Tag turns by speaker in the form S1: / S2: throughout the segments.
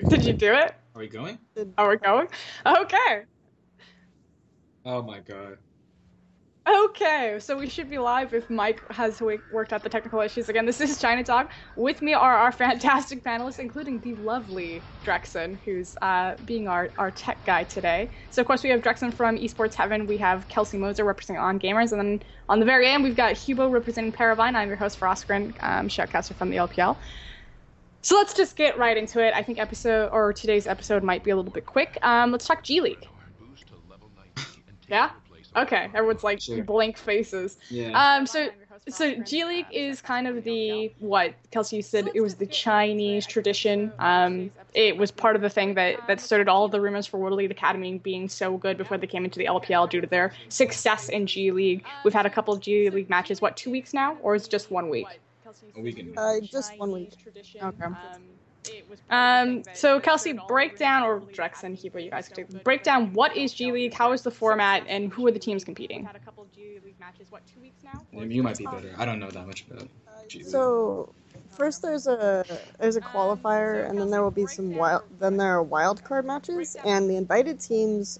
S1: Did you do it?
S2: Are we going?
S1: Oh, we're going? Okay.
S2: Oh my god.
S1: Okay, so we should be live if Mike has worked out the technical issues again. This is China Talk. With me are our fantastic panelists, including the lovely Drexen, who's being our tech guy today. So, of course, we have Drexen from Esports Heaven. We have Kelsey Moser representing On Gamers. And then on the very end, we've got Hubo representing Paravine. I'm your host, Frostgren, shoutcaster from the LPL. So let's just get right into it. I think today's episode might be a little bit quick. Let's talk G League. Yeah? Okay, everyone's like blank faces.
S2: Yeah.
S1: So G League is kind of what Kelsey said, it was the Chinese tradition. It was part of the thing that started all of the rumors for World Elite Academy being so good before they came into the LPL due to their success in G League. We've had a couple of G League matches, 2 weeks now? Or is it just 1 week?
S2: A week and
S3: just 1 week.
S1: Okay. So Kelsey, break down, or Drexen, Huber, you guys can break down what is G League, how is the format, and who are the teams competing?
S2: You might be better. I don't know that much about G League.
S3: So first there's a qualifier, and then there will be there are wild card matches, and the invited teams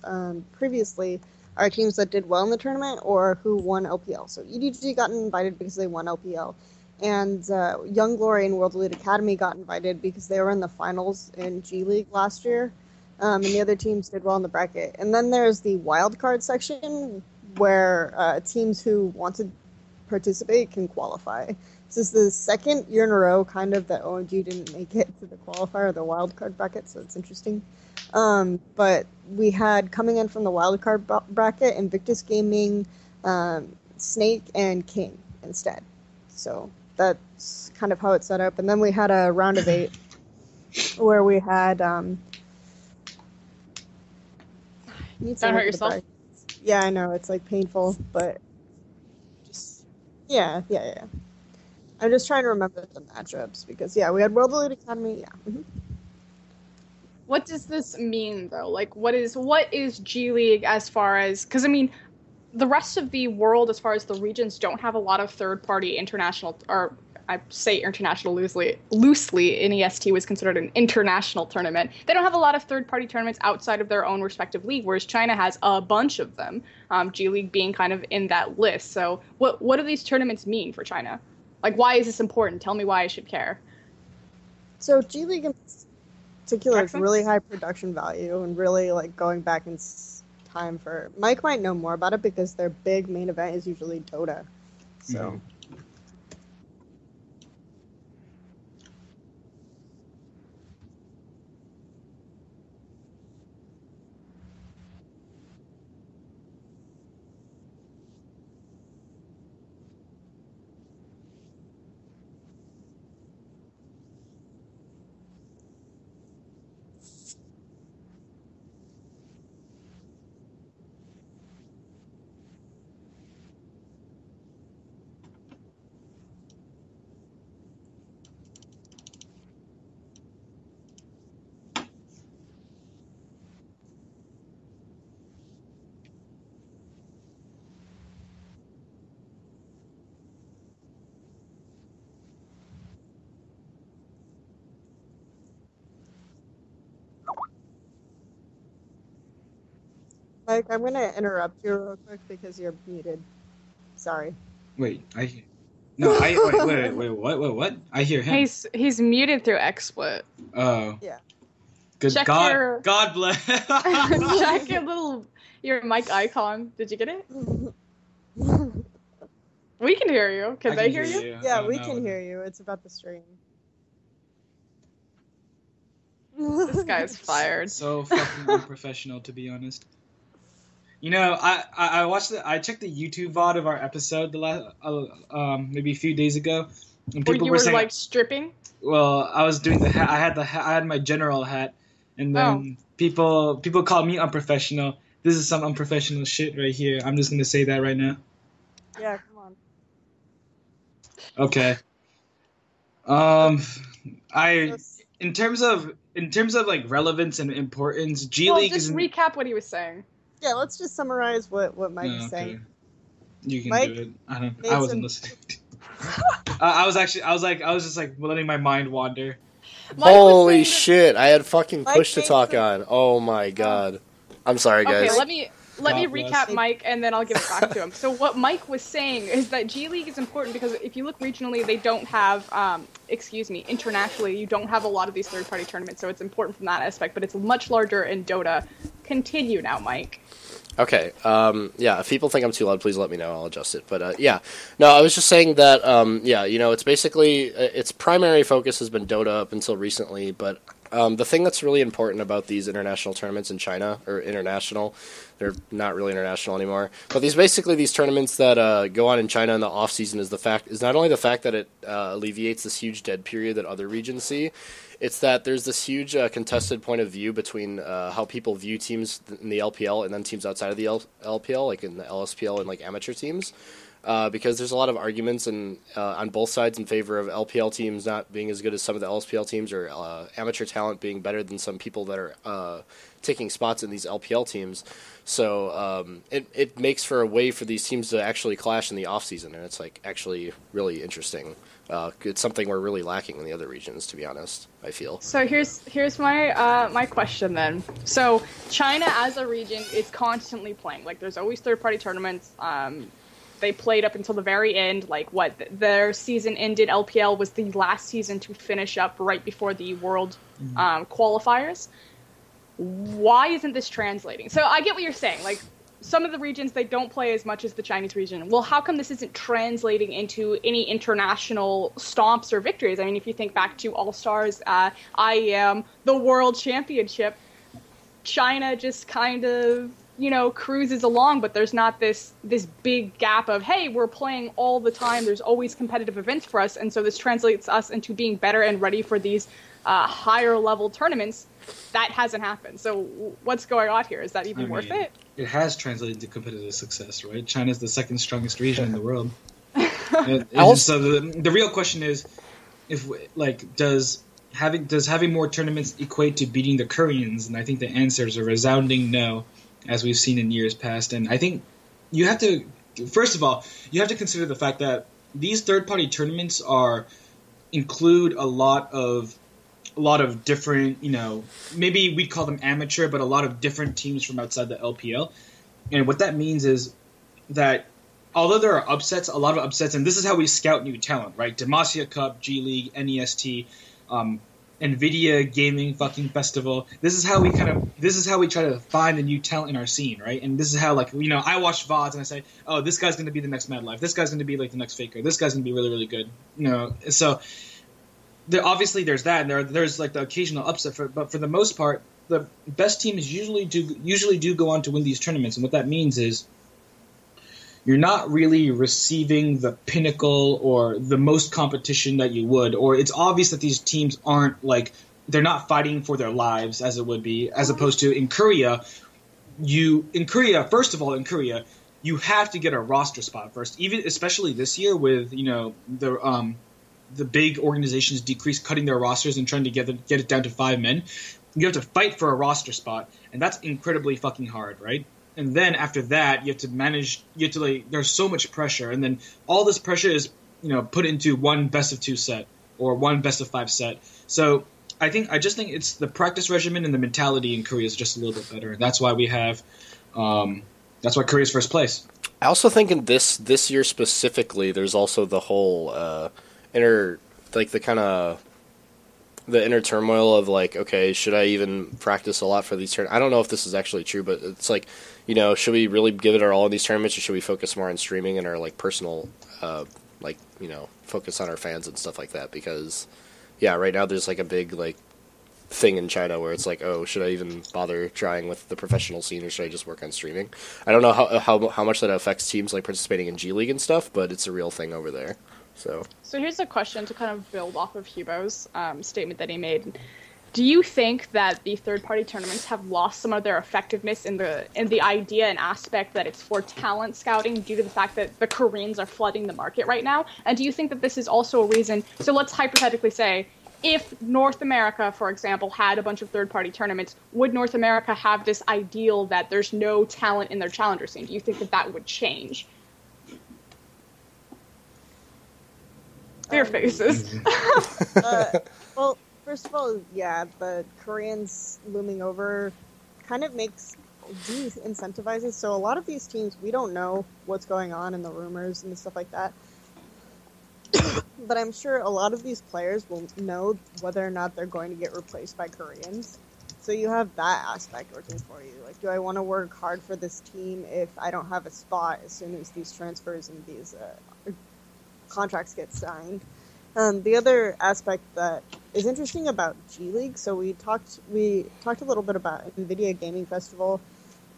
S3: previously are teams that did well in the tournament or who won LPL. So EDG got invited because they won LPL. And Young Glory and World Elite Academy got invited because they were in the finals in G League last year. And the other teams did well in the bracket. And then there's the wildcard section where teams who want to participate can qualify. This is the second year in a row kind of that OMG didn't make it to the qualifier or the wildcard bracket, so it's interesting. But we had coming in from the wildcard bracket Invictus Gaming, Snake, and King instead. So that's kind of how it's set up. And then we had a round of 8 where we had
S1: Don't hurt yourself.
S3: Yeah, I know, it's like painful, but just yeah. I'm just trying to remember the matchups because we had World Elite Academy. Mm-hmm.
S1: What does this mean though? Like what is G League as far as, because I mean the rest of the world, as far as the regions, don't have a lot of third-party international, or I say international loosely, NEST was considered an international tournament. They don't have a lot of third-party tournaments outside of their own respective league, whereas China has a bunch of them, G League being kind of in that list. So what do these tournaments mean for China? Like, why is this important? Tell me why I should care.
S3: So G League in particular is really high production value and really like going back in time for Mike might know more about it because their big main event is usually Dota. So. Mm-hmm. Mike, I'm going to interrupt you real quick because you're muted. Sorry.
S2: Wait, wait, what? I hear him.
S1: He's muted through XSplit.
S2: Oh.
S3: Yeah.
S2: Good
S1: Check
S2: God, God bless.
S1: Check your mic icon. Did you get it? We can hear you. Can they hear you?
S3: Yeah, we can hear you. It's about the stream.
S1: This guy's fired.
S2: So fucking unprofessional, to be honest. You know, I checked the YouTube VOD of our episode the last maybe a few days ago, and people were saying,
S1: like stripping.
S2: Well, I was doing the hat. I had my general hat, and then people called me unprofessional. This is some unprofessional shit right here. I'm just gonna say that right now.
S3: Yeah, come on.
S2: Okay. In terms of like relevance and importance, G League
S1: just recap what he was saying.
S3: Yeah, let's just summarize what Mike is saying.
S2: You can do it. I wasn't listening. I was just like letting my mind wander.
S4: Holy shit! I had fucking
S3: Mike
S4: push to
S3: thinks
S4: talk
S3: that-
S4: on. Oh my god. I'm sorry, guys.
S1: Okay, let me
S2: God bless.
S1: recap Mike, and then I'll give it back to him. So what Mike was saying is that G League is important because if you look regionally, they don't have, internationally, you don't have a lot of these third-party tournaments, so it's important from that aspect, but it's much larger in Dota. Continue now, Mike.
S4: Okay. Yeah, if people think I'm too loud, please let me know. I'll adjust it. But yeah. No, I was just saying that, it's basically, its primary focus has been Dota up until recently, but the thing that's really important about these international tournaments in China, or international, they're not really international anymore, but these tournaments that go on in China in the off season is not only the fact that it alleviates this huge dead period that other regions see, it's that there's this huge contested point of view between how people view teams in the LPL and then teams outside of the LPL, like in the LSPL and like amateur teams. Because there's a lot of arguments on both sides in favor of LPL teams not being as good as some of the LSPL teams, or amateur talent being better than some people that are taking spots in these LPL teams. So it makes for a way for these teams to actually clash in the off season, and it's like actually really interesting. It's something we're really lacking in the other regions, to be honest, I feel.
S1: So here's my my question then. So China as a region is constantly playing. Like there's always third-party tournaments. They played up until the very end. Like their season ended. LPL was the last season to finish up right before the World qualifiers. Why isn't this translating? So I get what you're saying. Like some of the regions, they don't play as much as the Chinese region. Well, how come this isn't translating into any international stomps or victories? I mean, if you think back to All-Stars, IEM, the World Championship, China just kind of, cruises along, but there's not this big gap of, hey, we're playing all the time, there's always competitive events for us, and so this translates us into being better and ready for these higher level tournaments. That hasn't happened. So what's going on here? Is that even worth it?
S2: It has translated to competitive success, right? China's the second strongest region in the world. So the real question is, does having more tournaments equate to beating the Koreans? And I think the answer is a resounding no, as we've seen in years past. And I think you have to, first of all, you have to consider the fact that these third-party tournaments include a lot of different, maybe we'd call them amateur, but a lot of different teams from outside the LPL. And what that means is that although there are upsets, a lot of upsets, and this is how we scout new talent, right? Demacia Cup, G League, NEST, NVIDIA Gaming fucking Festival. This is how we try to find the new talent in our scene, right? And this is how, I watch VODs and I say, oh, this guy's going to be the next Mad Life. This guy's going to be like the next Faker. This guy's going to be really, really good. So obviously there's that, and there's like the occasional upset, but for the most part, the best teams usually do go on to win these tournaments. And what that means is you're not really receiving the pinnacle or the most competition that you would, or it's obvious that these teams aren't they're not fighting for their lives as it would be, as opposed to in Korea, first of all, you have to get a roster spot first, especially this year with, the big organizations cutting their rosters and trying to get it down to 5 men. You have to fight for a roster spot, and that's incredibly fucking hard, right? And then after that, you have to there's so much pressure, and then all this pressure is, put into one best of 2 set or one best of 5 set. So I just think it's the practice regimen and the mentality in Korea is just a little bit better. And that's why we have, that's why Korea's first place.
S4: I also think in this year specifically, there's also the whole, the inner turmoil of okay, should I even practice a lot for these tournaments? I don't know if this is actually true, but it's should we really give it our all in these tournaments, or should we focus more on streaming and our personal, focus on our fans and stuff like that? Because, yeah, right now there's a big thing in China where it's oh, should I even bother trying with the professional scene, or should I just work on streaming? I don't know how much that affects teams participating in G League and stuff, but it's a real thing over there. So
S1: here's a question to kind of build off of Hubo's statement that he made. Do you think that the third-party tournaments have lost some of their effectiveness in the idea and aspect that it's for talent scouting due to the fact that the Koreans are flooding the market right now? And do you think that this is also a reason? So let's hypothetically say, if North America, for example, had a bunch of third-party tournaments, would North America have this ideal that there's no talent in their challenger scene? Do you think that would change? Fear faces.
S3: Well, first of all, yeah, the Koreans looming over kind of de-incentivizes. So a lot of these teams, we don't know what's going on in the rumors and stuff like that. But I'm sure a lot of these players will know whether or not they're going to get replaced by Koreans. So you have that aspect working for you. Like, do I want to work hard for this team if I don't have a spot as soon as these transfers and these contracts get signed? The other aspect that is interesting about G League, so we talked a little bit about NVIDIA Gaming Festival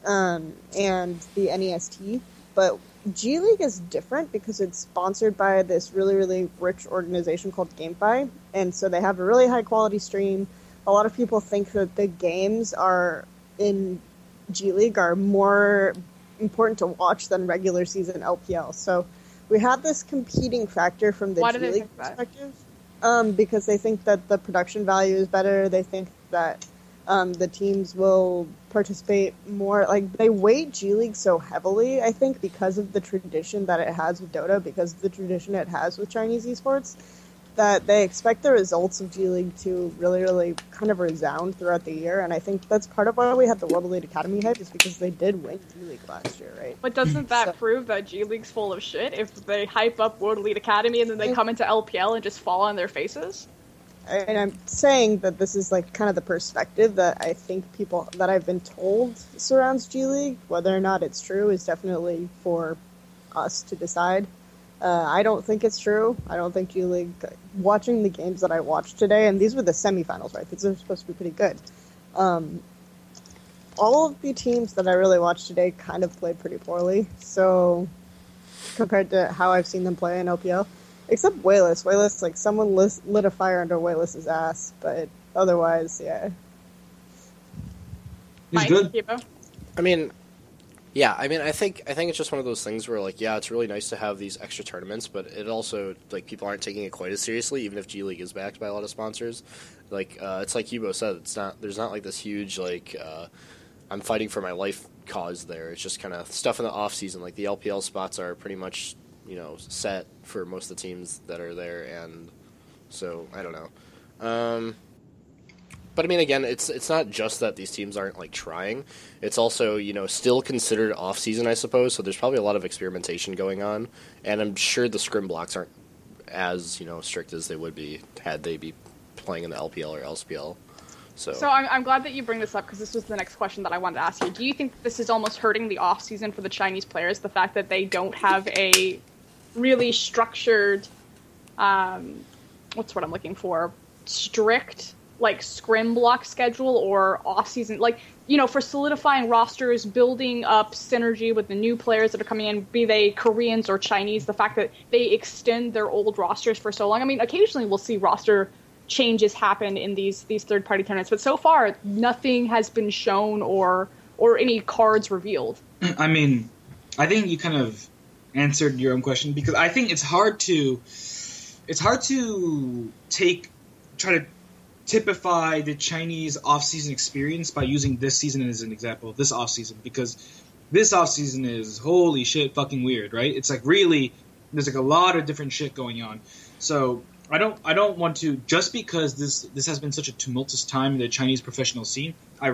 S3: and the NEST, but G League is different because it's sponsored by this really, really rich organization called GameFi, and so they have a really high quality stream. A lot of people think that the games are in G League are more important to watch than regular season LPL. So we have this competing factor from the G League perspective, because they think that the production value is better. They think that the teams will participate more. Like, they weight G League so heavily, I think, because of the tradition that it has with Dota, because of the tradition it has with Chinese esports, that they expect the results of G League to really, really kind of resound throughout the year. And I think that's part of why we had the World Elite Academy hype, is because they did win G League last year, right?
S1: But doesn't that prove that G League's full of shit if they hype up World Elite Academy and then they come into LPL and just fall on their faces?
S3: And I'm saying that this is like kind of the perspective that I think people that I've been told surrounds G League. Whether or not it's true is definitely for us to decide. I don't think it's true. I don't think G League, watching the games that I watched today, and these were the semifinals, right? These are supposed to be pretty good. All of the teams that I really watched today kind of played pretty poorly. So compared to how I've seen them play in LPL. Except Wayless. Wayless, like, someone lit a fire under Wayless's ass, but otherwise, yeah.
S2: He's good.
S4: I mean, yeah, I think it's just one of those things where, like, yeah, it's really nice to have these extra tournaments, but it also, like, people aren't taking it quite as seriously, even if G League is backed by a lot of sponsors. Like, it's like Hugo said, there's not like this huge, like, I'm fighting for my life cause there. It's just kind of stuff in the off season. Like, the LPL spots are pretty much, set for most of the teams that are there, and so I don't know. But I mean, again, it's not just that these teams aren't like trying. It's also still considered off season, I suppose. So there's probably a lot of experimentation going on, and I'm sure the scrim blocks aren't as strict as they would be had they be playing in the LPL or LSPL. So
S1: I'm glad that you bring this up, because this was the next question that I wanted to ask you. Do you think that this is almost hurting the off season for the Chinese players, the fact that they don't have a really structured, what's what I'm looking for, strict, like, scrim block schedule or off-season, like, for solidifying rosters, building up synergy with the new players that are coming in, be they Koreans or Chinese, the fact that they extend their old rosters for so long. I mean, occasionally we'll see roster changes happen in these third-party tournaments, but so far nothing has been shown or any cards revealed.
S2: I mean, I think you kind of answered your own question, because I think it's hard to try to typify the Chinese off-season experience by using this season as an example, this off-season, because this off-season is holy shit fucking weird, right? It's like, really, there's like a lot of different shit going on. So I don't want to, just because this has been such a tumultuous time in the Chinese professional scene, I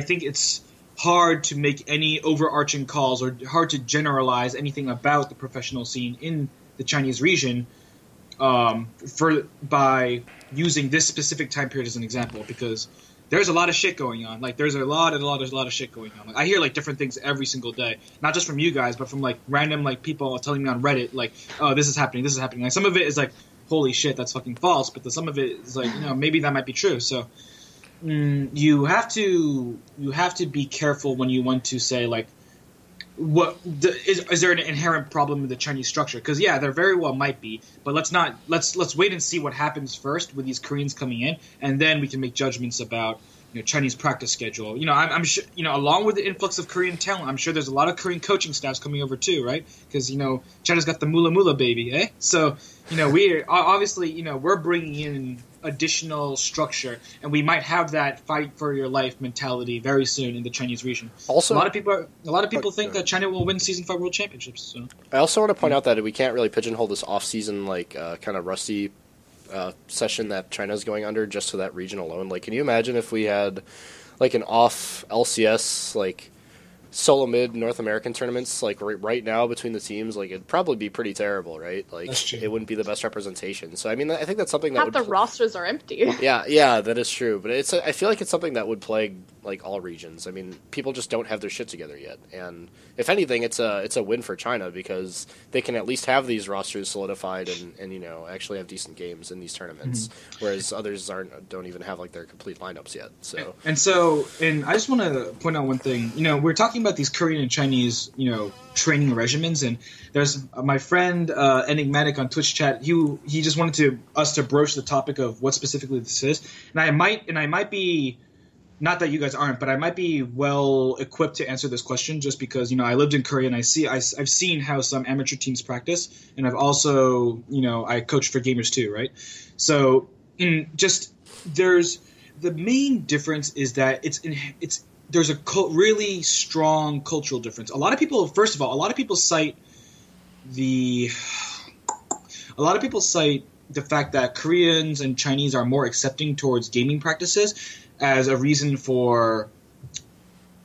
S2: think it's hard to make any overarching calls or hard to generalize anything about the professional scene in the Chinese region by using this specific time period as an example, because there's a lot of shit going on. Like, there's a lot of shit going on. Like, I hear like different things every single day, not just from you guys, but from like random like people telling me on Reddit, like, oh, this is happening. Like, some of it is like, holy shit, that's fucking false, but some of it is like, maybe that might be true. So you have to be careful when you want to say, like, is there an inherent problem with the Chinese structure? Because yeah, there very well might be, but let's wait and see what happens first with these Koreans coming in, and then we can make judgments about Chinese practice schedule. I'm sure along with the influx of Korean talent, I'm sure there's a lot of Korean coaching staffs coming over too, right? Because China's got the mula mula baby, eh? So we obviously we're bringing in additional structure, and we might have that fight for your life mentality very soon in the Chinese region. Also, a lot of people think that China will win Season 5 World Championships. So.
S4: I also want to point out that we can't really pigeonhole this off-season kind of rusty session that China's going under just to that region alone. Like, can you imagine if we had like an off LCS like solo mid North American tournaments like right now between the teams? Like, it'd probably be pretty terrible, right? Like, it wouldn't be the best representation. So I mean, I think that's something that
S1: half the rosters are empty.
S4: Yeah, that is true. But I feel like it's something that would plague like all regions. I mean, people just don't have their shit together yet. And if anything, it's a win for China because they can at least have these rosters solidified and you know, actually have decent games in these tournaments, whereas others don't even have like their complete lineups yet. So
S2: and I just want to point out one thing. You know, we're talking about these Korean and Chinese, you know, training regimens, and there's my friend Enigmatic on Twitch chat. He just wanted us to broach the topic of what specifically this is, and I might be. Not that you guys aren't, but I might be well equipped to answer this question just because, you know, I lived in Korea and I've seen how some amateur teams practice, and I've also, you know, I coach for Gamers too, right? So there's the main difference is that there's a really strong cultural difference. A lot of people cite the fact that Koreans and Chinese are more accepting towards gaming practices as a reason for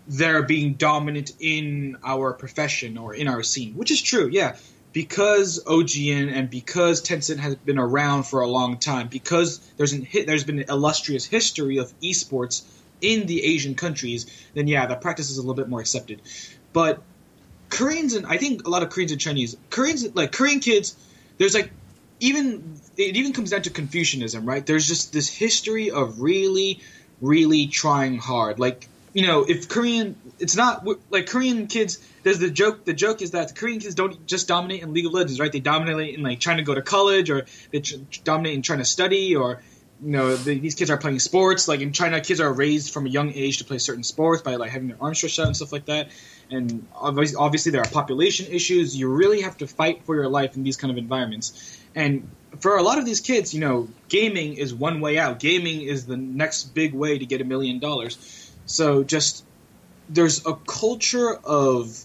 S2: their being dominant in our profession or in our scene, which is true, yeah. Because OGN and because Tencent has been around for a long time, because there's been an illustrious history of esports in the Asian countries, then yeah, the practice is a little bit more accepted. But Koreans, and I think a lot of Koreans and Chinese, Korean kids, there's like, it even comes down to Confucianism, right? There's just this history of really trying hard. Like, you know, if Korean, it's not like Korean kids, there's the joke is that the Korean kids don't just dominate in League of Legends, right? They dominate in like trying to go to college, or they dominate in trying to study, or, you know, these kids are playing sports. Like in China, kids are raised from a young age to play certain sports by like having their arms stretched out and stuff like that. And obviously there are population issues. You really have to fight for your life in these kind of environments. And for a lot of these kids, you know, gaming is one way out. Gaming is the next big way to get $1 million. So just there's a culture of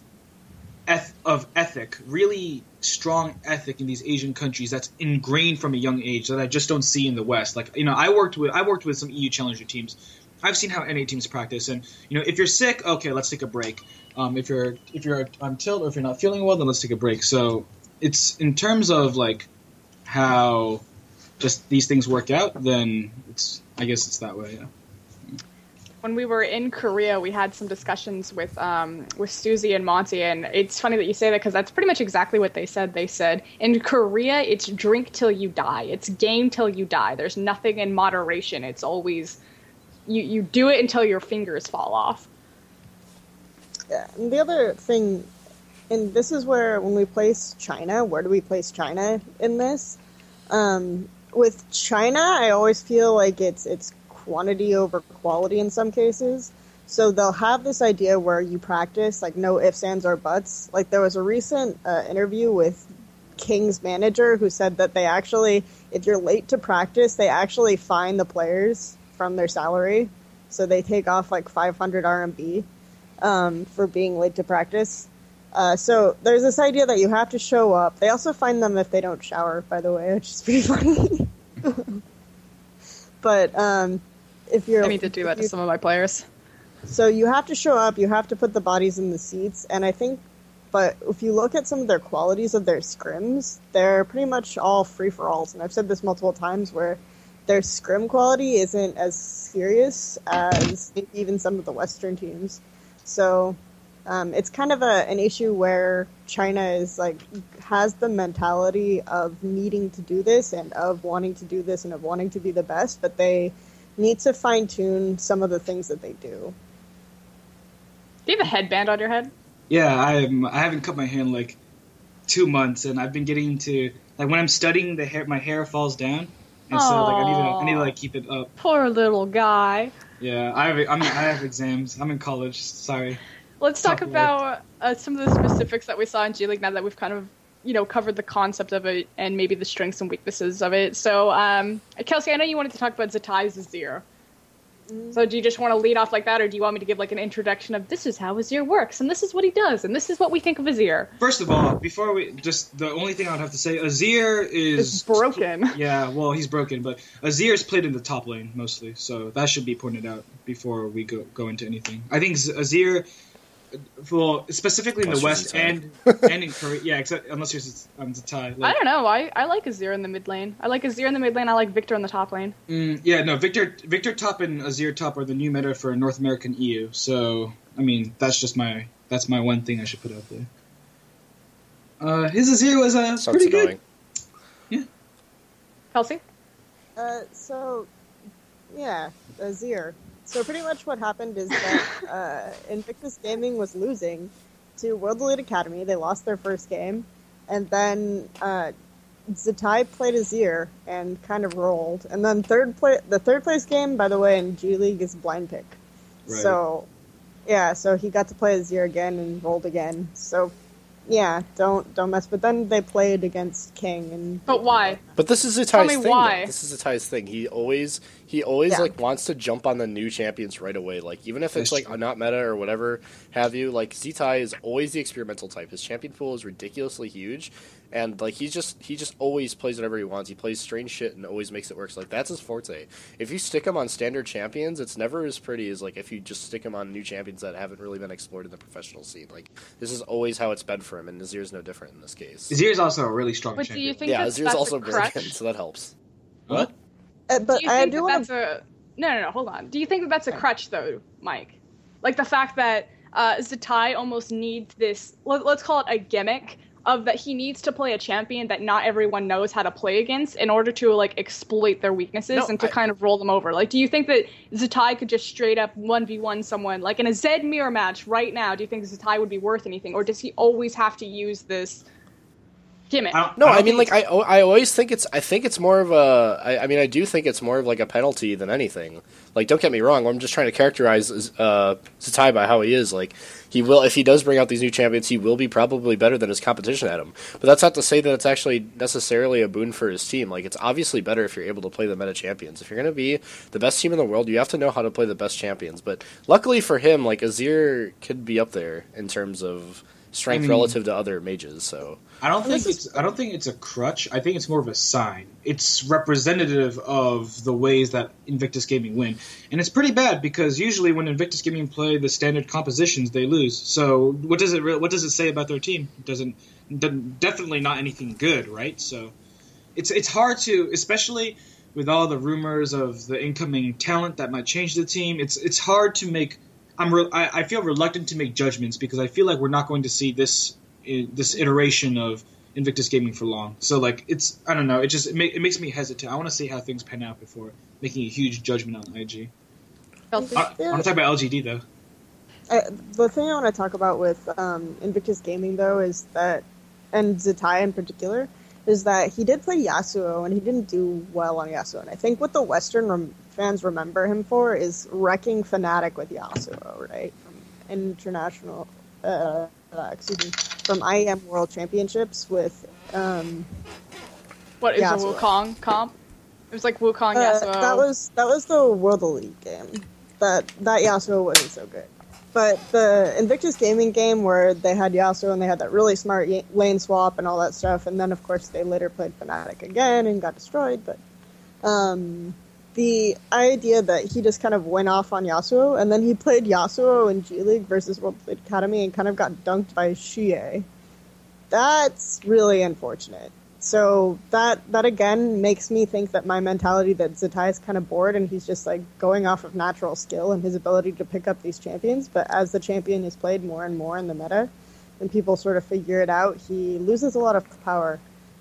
S2: ethic, really strong ethic in these Asian countries that's ingrained from a young age that I just don't see in the West. Like, you know, I worked with some EU Challenger teams. I've seen how NA teams practice, and, you know, if you're sick, okay, let's take a break. If you're on tilt or if you're not feeling well, then let's take a break. So it's in terms of like how just these things work out, then I guess it's that way, yeah.
S1: When we were in Korea, we had some discussions with Suzy and Monty, and it's funny that you say that because that's pretty much exactly what they said. They said, in Korea, it's drink till you die. It's game till you die. There's nothing in moderation. It's always, you do it until your fingers fall off.
S3: Yeah, and the other thing, and this is where when we place China, where do we place China in this? With China, I always feel like it's quantity over quality in some cases. So they'll have this idea where you practice, like, no ifs, ands, or buts. Like, there was a recent interview with King's manager who said that they actually, if you're late to practice, they actually fine the players from their salary. So they take off, like, 500 RMB for being late to practice. So there's this idea that you have to show up. They also fine them if they don't shower, by the way, which is pretty funny. But if you're...
S1: I need to do that to some of my players.
S3: So you have to show up, you have to put the bodies in the seats, and I think... But if you look at some of their qualities of their scrims, they're pretty much all free-for-alls. And I've said this multiple times, where their scrim quality isn't as serious as even some of the Western teams. So... it's kind of an issue where China is has the mentality of needing to do this and of wanting to do this and of wanting to be the best, but they need to fine tune some of the things that they do.
S1: Do you have a headband on your head?
S2: Yeah, I haven't cut my hair in like 2 months, and I've been getting to when I'm studying, my hair falls down, and so I need to keep it up.
S1: Poor little guy.
S2: Yeah, I have exams. I'm in college. Sorry.
S1: Let's talk about some of the specifics that we saw in G League now that we've kind of, covered the concept of it and maybe the strengths and weaknesses of it. So, Kelsey, I know you wanted to talk about Zetai Zazir. So do you just want to lead off like that, or do you want me to give like an introduction of this is how Azir works, and this is what he does, and this is what we think of Azir?
S2: First of all, before we the only thing I would have to say, Azir is
S1: broken.
S2: Yeah, well, he's broken, but Azir is played in the top lane mostly, so that should be pointed out before we go into anything. I think Azir, well, specifically in the West and in Korea, yeah, except unless you're Zatai.
S1: I don't know. I like Azir in the mid lane. I like Azir in the mid lane. I like Victor in the top lane.
S2: Yeah, no, Victor top and Azir top are the new meta for North American EU. So I mean, that's my one thing I should put out there. His Azir was pretty good. Yeah.
S1: Kelsey?
S3: So, yeah, Azir. So pretty much what happened is that Invictus Gaming was losing to World Elite Academy. They lost their first game. And then Zatai played Azir and kind of rolled. And then the third place game, by the way, in G League is blind pick. Right. So, yeah, so he got to play Azir again and rolled again. So, yeah, don't mess. But then they played against King. And
S1: but why?
S4: But this is Zatai's thing. Why? This is Zatai's thing. He always like wants to jump on the new champions right away. Like even if it's like not meta or whatever have you. Like Zatai is always the experimental type. His champion pool is ridiculously huge, and like he just always plays whatever he wants. He plays strange shit and always makes it work. So, like that's his forte. If you stick him on standard champions, it's never as pretty as like if you just stick him on new champions that haven't really been explored in the professional scene. Like this is always how it's been for him, and Azir's no different in this case.
S2: Azir's also a really strong
S1: but
S2: champion.
S1: Do you think
S4: Azir's also broken, so that helps.
S2: What?
S3: But
S1: do you think that's a... No, hold on. Do you think that that's a crutch, though, Mike? Like, the fact that Zatai almost needs this... Let's call it a gimmick of that he needs to play a champion that not everyone knows how to play against in order to, like, exploit their weaknesses and to kind of roll them over. Like, do you think that Zatai could just straight up 1v1 someone? Like, in a Zed mirror match right now, do you think Zatai would be worth anything? Or does he always have to use this... gimmick?
S4: I always think it's more of a. I do think it's more of like a penalty than anything. Like, don't get me wrong. I'm just trying to characterize Zatai by how he is. Like, he will, if he does bring out these new champions, he will be probably better than his competition at him. But that's not to say that it's actually necessarily a boon for his team. Like, it's obviously better if you're able to play the meta champions. If you're going to be the best team in the world, you have to know how to play the best champions. But luckily for him, like Azir could be up there in terms of strength relative to other mages. So
S2: I don't think it's a crutch. I think it's more of a sign. It's representative of the ways that Invictus Gaming win, and it's pretty bad because usually when Invictus Gaming play the standard compositions, they lose. So what does it say about their team? It doesn't definitely not anything good, right? So it's hard to, especially with all the rumors of the incoming talent that might change the team. It's hard to make. I feel reluctant to make judgments because I feel like we're not going to see this iteration of Invictus Gaming for long. So like I don't know. It makes me hesitant. I want to see how things pan out before making a huge judgment on IG. I want to talk about LGD though.
S3: The thing I want to talk about with Invictus Gaming though is that, and Zatai in particular, is that he did play Yasuo and he didn't do well on Yasuo. And I think what the Western fans remember him for is wrecking Fnatic with Yasuo, right? From international, from IEM World Championships with
S1: what is Yasuo. A Wukong comp? It was like Wukong Yasuo.
S3: That was the World Elite game. That Yasuo wasn't so good. But the Invictus Gaming game where they had Yasuo and they had that really smart lane swap and all that stuff, and then of course they later played Fnatic again and got destroyed, but the idea that he just kind of went off on Yasuo, and then he played Yasuo in G League versus World Elite Academy and kind of got dunked by Xie. That's really unfortunate. So that again makes me think that my mentality that Zatai is kind of bored and he's just like going off of natural skill and his ability to pick up these champions. But as the champion is played more and more in the meta, and people sort of figure it out, he loses a lot of power.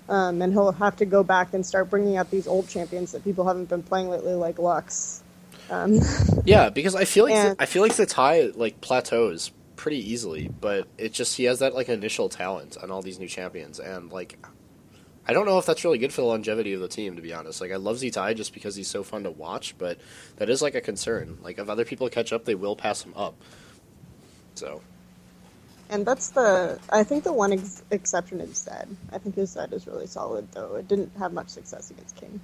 S3: And he'll have to go back and start bringing out these old champions that people haven't been playing lately, like Lux.
S4: Yeah, because I feel like Zatai like plateaus pretty easily, but it just he has that like initial talent on all these new champions, and like I don't know if that's really good for the longevity of the team, to be honest. Like I love Zatai just because he's so fun to watch, but that is like a concern. Like if other people catch up, they will pass him up. So.
S3: And that's I think the one exception is Zed. I think his Zed is really solid, though. It didn't have much success against King.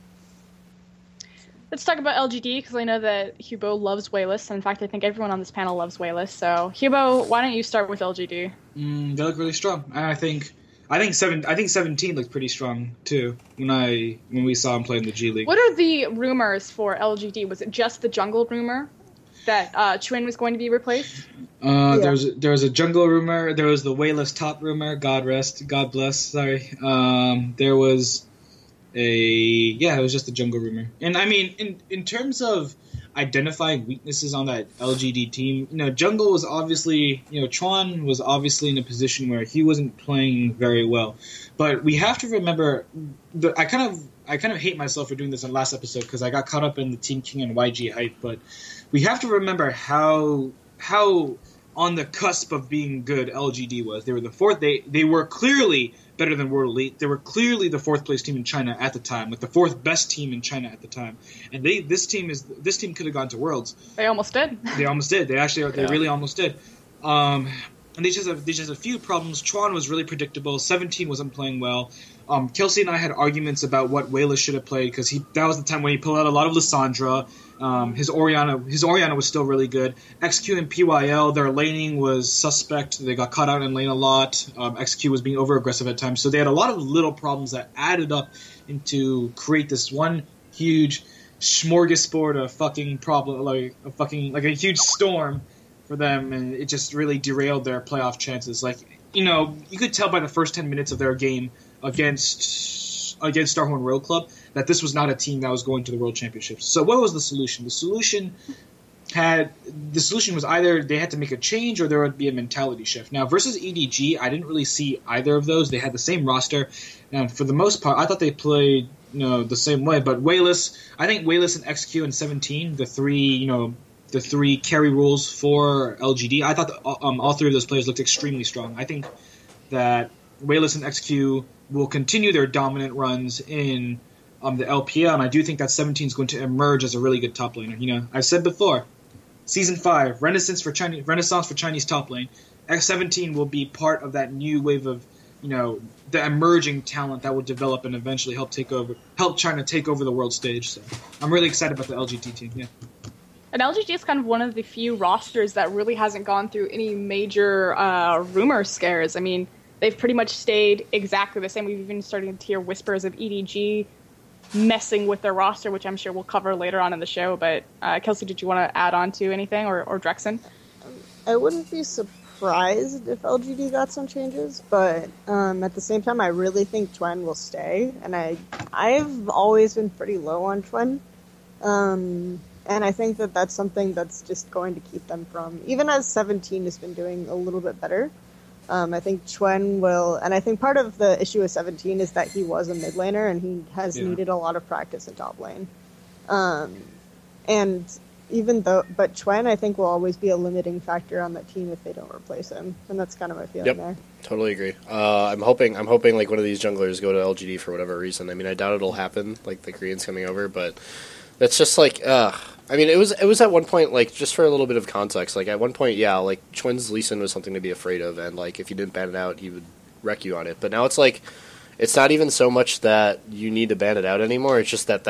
S1: Let's talk about LGD, because I know that Hubo loves Wayless. In fact, I think everyone on this panel loves Wayless. So, Hubo, why don't you start with LGD?
S2: They look really strong. And I think 17 looked pretty strong too when we saw him play in the G League.
S1: What are the rumors for LGD? Was it just the jungle rumor that Chwin was going to be replaced?
S2: There was a jungle rumor. There was the Wayless top rumor. God bless. Sorry. There was it was just a jungle rumor. And I mean, in terms of identifying weaknesses on that LGD team, jungle was obviously, Chuan was obviously in a position where he wasn't playing very well. But we have to remember, I kind of hate myself for doing this in the last episode because I got caught up in the Team King and YG hype. But we have to remember how on the cusp of being good LGD was. They were the fourth. They were clearly better than World Elite. They were clearly the fourth place team in China at the time, like the fourth best team in China at the time. And this team could have gone to Worlds.
S1: They almost did.
S2: They almost did. They really almost did. And they just have a few problems. Chuan was really predictable. 17 wasn't playing well. Kelsey and I had arguments about what Wayless should have played because that was the time when he pulled out a lot of Lissandra. His Orianna was still really good. XQ and PYL, their laning was suspect. They got caught out in lane a lot. XQ was being over aggressive at times, so they had a lot of little problems that added up into create this one huge smorgasbord of fucking problem, like a huge storm for them, and it just really derailed their playoff chances. Like, you could tell by the first 10 minutes of their game against Starhorn Royal Club that this was not a team that was going to the World Championships. So what was the solution? The solution was either they had to make a change or there would be a mentality shift. Now, versus EDG, I didn't really see either of those. They had the same roster, and for the most part, I thought they played the same way. But I think Wayless and XQ and 17, the three carry rules for LGD, I thought that, all three of those players looked extremely strong. I think that Wayless and XQ will continue their dominant runs in the LPL, and I do think that 17 is going to emerge as a really good top laner. I've said before, Season 5, Renaissance for Chinese top lane. X17 will be part of that new wave of, the emerging talent that will develop and eventually help China take over the world stage. So I'm really excited about the LGT team. Yeah.
S1: And LGD is kind of one of the few rosters that really hasn't gone through any major rumor scares. I mean, they've pretty much stayed exactly the same. We've even started to hear whispers of EDG messing with their roster, which I'm sure we'll cover later on in the show. But Kelsey, did you want to add on to anything, or Drexen?
S3: I wouldn't be surprised if LGD got some changes, but at the same time, I really think Chwen will stay. And I've always been pretty low on Chwen. And I think that that's something that's just going to keep them from, even as 17 has been doing a little bit better. I think Chwen will, and I think part of the issue with 17 is that he was a mid laner and he has needed a lot of practice in top lane. And but Chwen, I think, will always be a limiting factor on that team if they don't replace him, and that's kind of my feeling there.
S4: Totally agree. I'm hoping like one of these junglers go to LGD for whatever reason. I mean, I doubt it'll happen, like the Koreans coming over, but that's just like, I mean, it was at one point, like, just for a little bit of context, like, at one point, like, Chwen's Lee Sin was something to be afraid of, and, like, if you didn't ban it out, he would wreck you on it. But now it's like, it's not even so much that you need to ban it out anymore, it's just that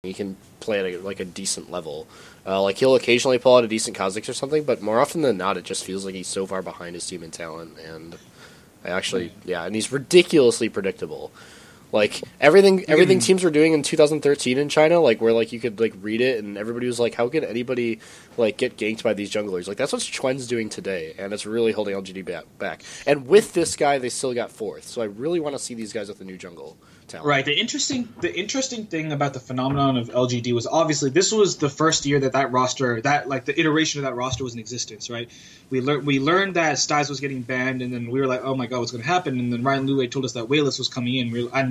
S4: you can play at a decent level. Like, he'll occasionally pull out a decent Kha'Zix or something, but more often than not, it just feels like he's so far behind his team in talent, and and he's ridiculously predictable. Like, everything teams were doing in 2013 in China, like, where, like, you could, like, read it, and everybody was like, how can anybody, like, get ganked by these junglers? Like, that's what Chwen's doing today, and it's really holding LGD back. And with this guy, they still got fourth, so I really want to see these guys with the new jungle talent.
S2: Right. The interesting thing about the phenomenon of LGD was obviously this was the first year that roster, the iteration of that roster was in existence, right? We learned that Styles was getting banned, and then we were like, oh my god, what's going to happen? And then Ryan Luwei told us that Wayless was coming in. I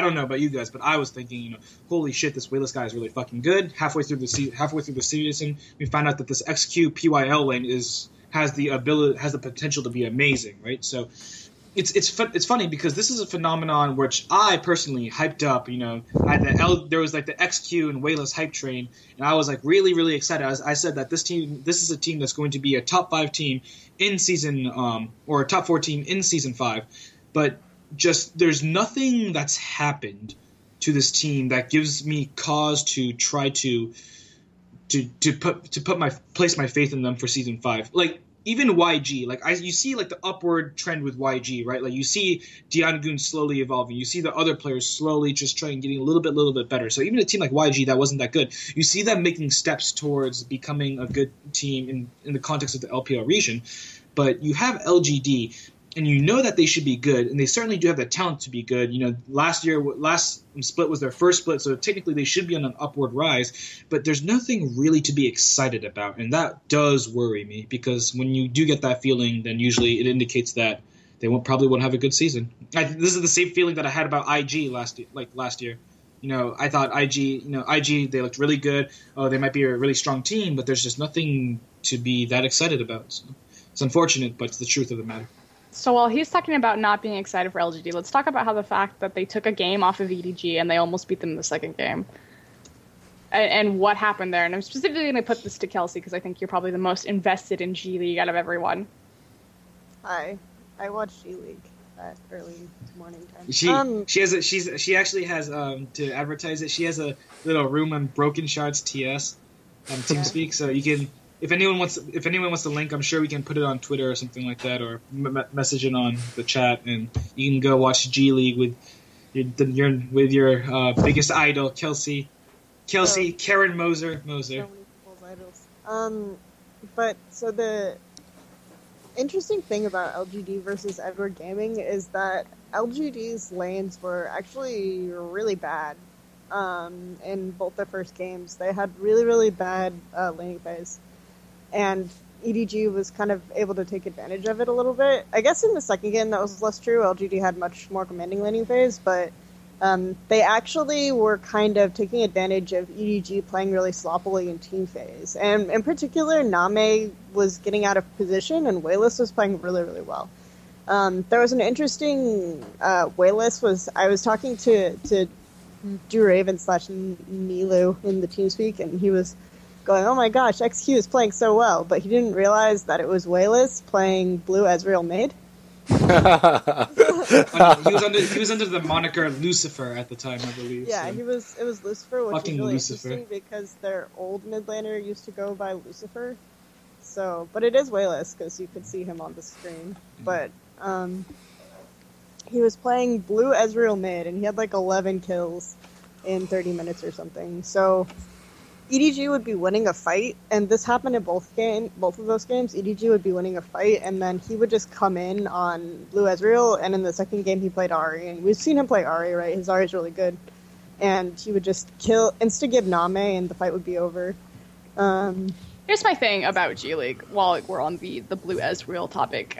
S2: don't know about you guys, but I was thinking, holy shit, this Wayless guy is really fucking good. Halfway through the season, we found out that this XQ PYL lane has the potential to be amazing, right? So it's funny because this is a phenomenon which I personally hyped up. There was like the XQ and Wayless hype train, and I was like really, really excited. I said that this is a team that's going to be a top 5 team in season, or a top 4 team in season 5, but just there's nothing that's happened to this team that gives me cause to try to place my faith in them for season 5. Like even YG, like you see like the upward trend with YG, right? Like you see Diangun slowly evolving. You see the other players slowly just trying getting a little bit better. So even a team like YG that wasn't that good, you see them making steps towards becoming a good team in the context of the LPL region. But you have LGD, and you know that they should be good, and they certainly do have the talent to be good. You know, last split was their first split, so technically they should be on an upward rise, but there's nothing really to be excited about, and that does worry me, because when you do get that feeling, then usually it indicates that they probably won't have a good season. This is the same feeling that I had about IG last year. You know, I thought IG, they looked really good. Oh, they might be a really strong team, but there's just nothing to be that excited about. So it's unfortunate, but it's the truth of the matter.
S1: So while he's talking about not being excited for LGD, let's talk about how the fact that they took a game off of EDG and they almost beat them in the second game. And what happened there. And I'm specifically going to put this to Kelsey because I think you're probably the most invested in G League out of everyone.
S3: Hi. I watch G League at early morning time.
S2: She actually has to advertise it. She has a little room on Broken Shards TS TeamSpeak, so you can. If anyone wants the link, I'm sure we can put it on Twitter or something like that, or message it on the chat, and you can go watch G League with your biggest idol, Kelsey, Karen Moser. So many people's
S3: idols. But so the interesting thing about LGD versus Edward Gaming is that LGD's lanes were actually really bad. In both their first games, they had really, really bad laning phase. And EDG was kind of able to take advantage of it a little bit. I guess in the second game that was less true. LGD had much more commanding laning phase, but they actually were kind of taking advantage of EDG playing really sloppily in team phase. And in particular, Name was getting out of position, and Wayless was playing really, really well. There was an interesting Wayless I was talking to Drew Raven / Nilu in the TeamSpeak, and he was going, "Oh my gosh, XQ is playing so well," but he didn't realize that it was Wayless playing Blue Ezreal mid.
S2: He was under the moniker Lucifer at the time, I believe.
S3: Yeah,
S2: so.
S3: It was Lucifer, which
S2: Fucking
S3: is really
S2: Lucifer.
S3: interesting because their old mid laner used to go by Lucifer. So, but it is Wayless because you could see him on the screen. But he was playing Blue Ezreal mid, and he had like 11 kills in 30 minutes or something. So EDG would be winning a fight, and this happened in both of those games. EDG would be winning a fight, and then he would just come in on Blue Ezreal, and in the second game he played Ahri, and we've seen him play Ahri, right? His Ahri is really good. And he would just insta-give Name, and the fight would be over.
S1: Here's my thing about G League, while we're on the Blue Ezreal topic.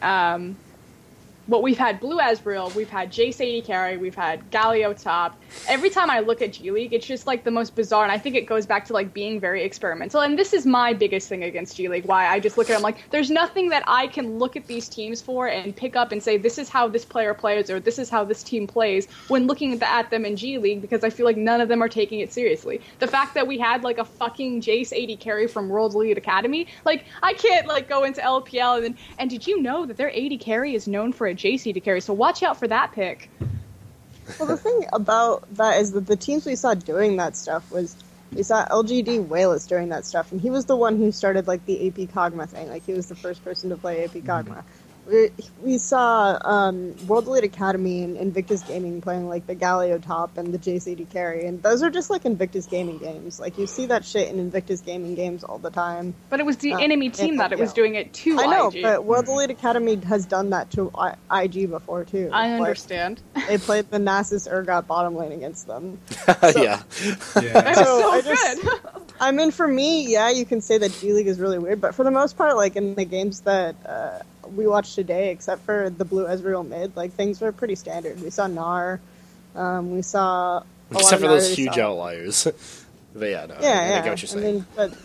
S1: Well, we've had Blue Ezreal, we've had Jace AD carry, we've had Galio top. Every time I look at G League, it's just like the most bizarre, and I think it goes back to like being very experimental. And this is my biggest thing against G League, why I just look at them like, there's nothing that I can look at these teams for and pick up and say, this is how this player plays, or this is how this team plays, when looking at them in G League, because I feel like none of them are taking it seriously. The fact that we had like a fucking Jace AD carry from World Elite Academy, like, I can't like go into LPL and did you know that their AD carry is known for a Jace AD carry, so watch out for that pick.
S3: Well, the thing about that is that the teams we saw doing that stuff we saw LGD Wayless doing that stuff, and he was the one who started like the AP Kog'Maw thing. Like, he was the first person to play AP Kog'Maw. We saw World Elite Academy and Invictus Gaming playing like the Galio top and the Jace AD carry, and those are just like Invictus Gaming games. Like, you see that shit in Invictus Gaming games all the time.
S1: But it was the enemy team that it was doing it to
S3: I know,
S1: IG.
S3: but World Elite Academy has done that to IG before too.
S1: I understand.
S3: They played the Nasus Urgot bottom lane against them.
S4: Yeah.
S1: So good.
S3: I mean, for me, yeah, you can say that G League is really weird, but for the most part, like in the games that we watched today, except for the Blue Ezreal mid, like, things were pretty standard. We saw Gnar, we saw
S4: except for those huge outliers. But yeah, no, I get what you're saying.
S3: I mean,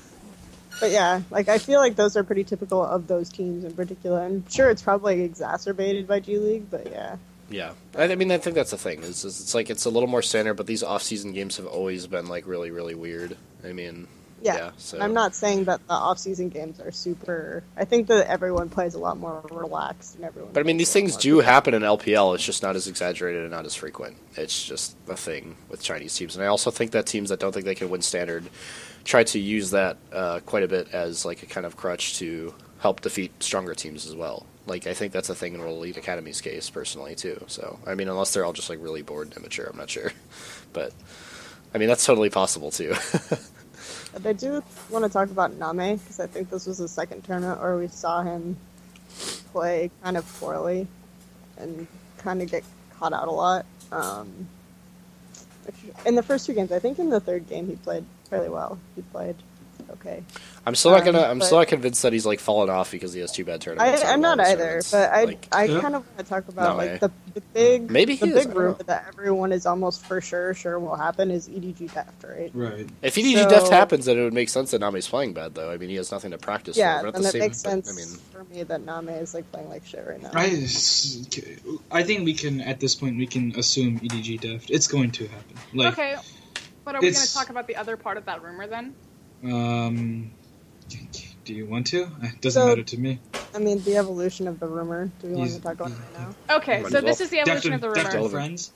S3: but yeah, like, I feel like those are pretty typical of those teams in particular. I'm sure it's probably exacerbated by G League, but yeah.
S4: Yeah, I mean, I think that's the thing. Is it's like it's a little more standard, but these off-season games have always been like really, really weird. I mean,
S3: Yeah.
S4: So
S3: I'm not saying that the off-season games are super. I think that everyone plays a lot more relaxed and everyone.
S4: But I mean, these
S3: plays a lot
S4: things
S3: more
S4: do happen in LPL. It's just not as exaggerated and not as frequent. It's just a thing with Chinese teams. And I also think that teams that don't think they can win standard try to use that quite a bit as like a kind of crutch to help defeat stronger teams as well. Like, I think that's a thing in World Elite Academy's case, personally, too. So, I mean, unless they're all just, like, really bored and immature, I'm not sure. But, I mean, that's totally possible, too.
S3: I do want to talk about Name, because I think this was the second tournament where we saw him play kind of poorly and kind of get caught out a lot. In the first 2 games, I think in the third game he played fairly well. He played okay.
S4: I'm still not convinced that he's like fallen off because he has 2 bad tournaments.
S3: I'm not either, but I kind of want to talk about like the big rumor that everyone is almost for sure will happen is EDG Deft, right?
S2: Right.
S4: If EDG Deft happens, then it would make sense that Name's playing bad, though. I mean, he has nothing to practice
S3: for.
S4: But
S3: then it makes sense for me that Name is like playing like shit right now.
S2: I think we can at this point we can assume EDG Deft. It's going to happen. Like,
S1: okay, but are we going to talk about the other part of that rumor then?
S2: Do you want to? It doesn't matter to me.
S3: I mean, the evolution of the rumor. Do we want to talk about it right now?
S1: Okay, so this is the evolution of the rumor.
S2: Friends.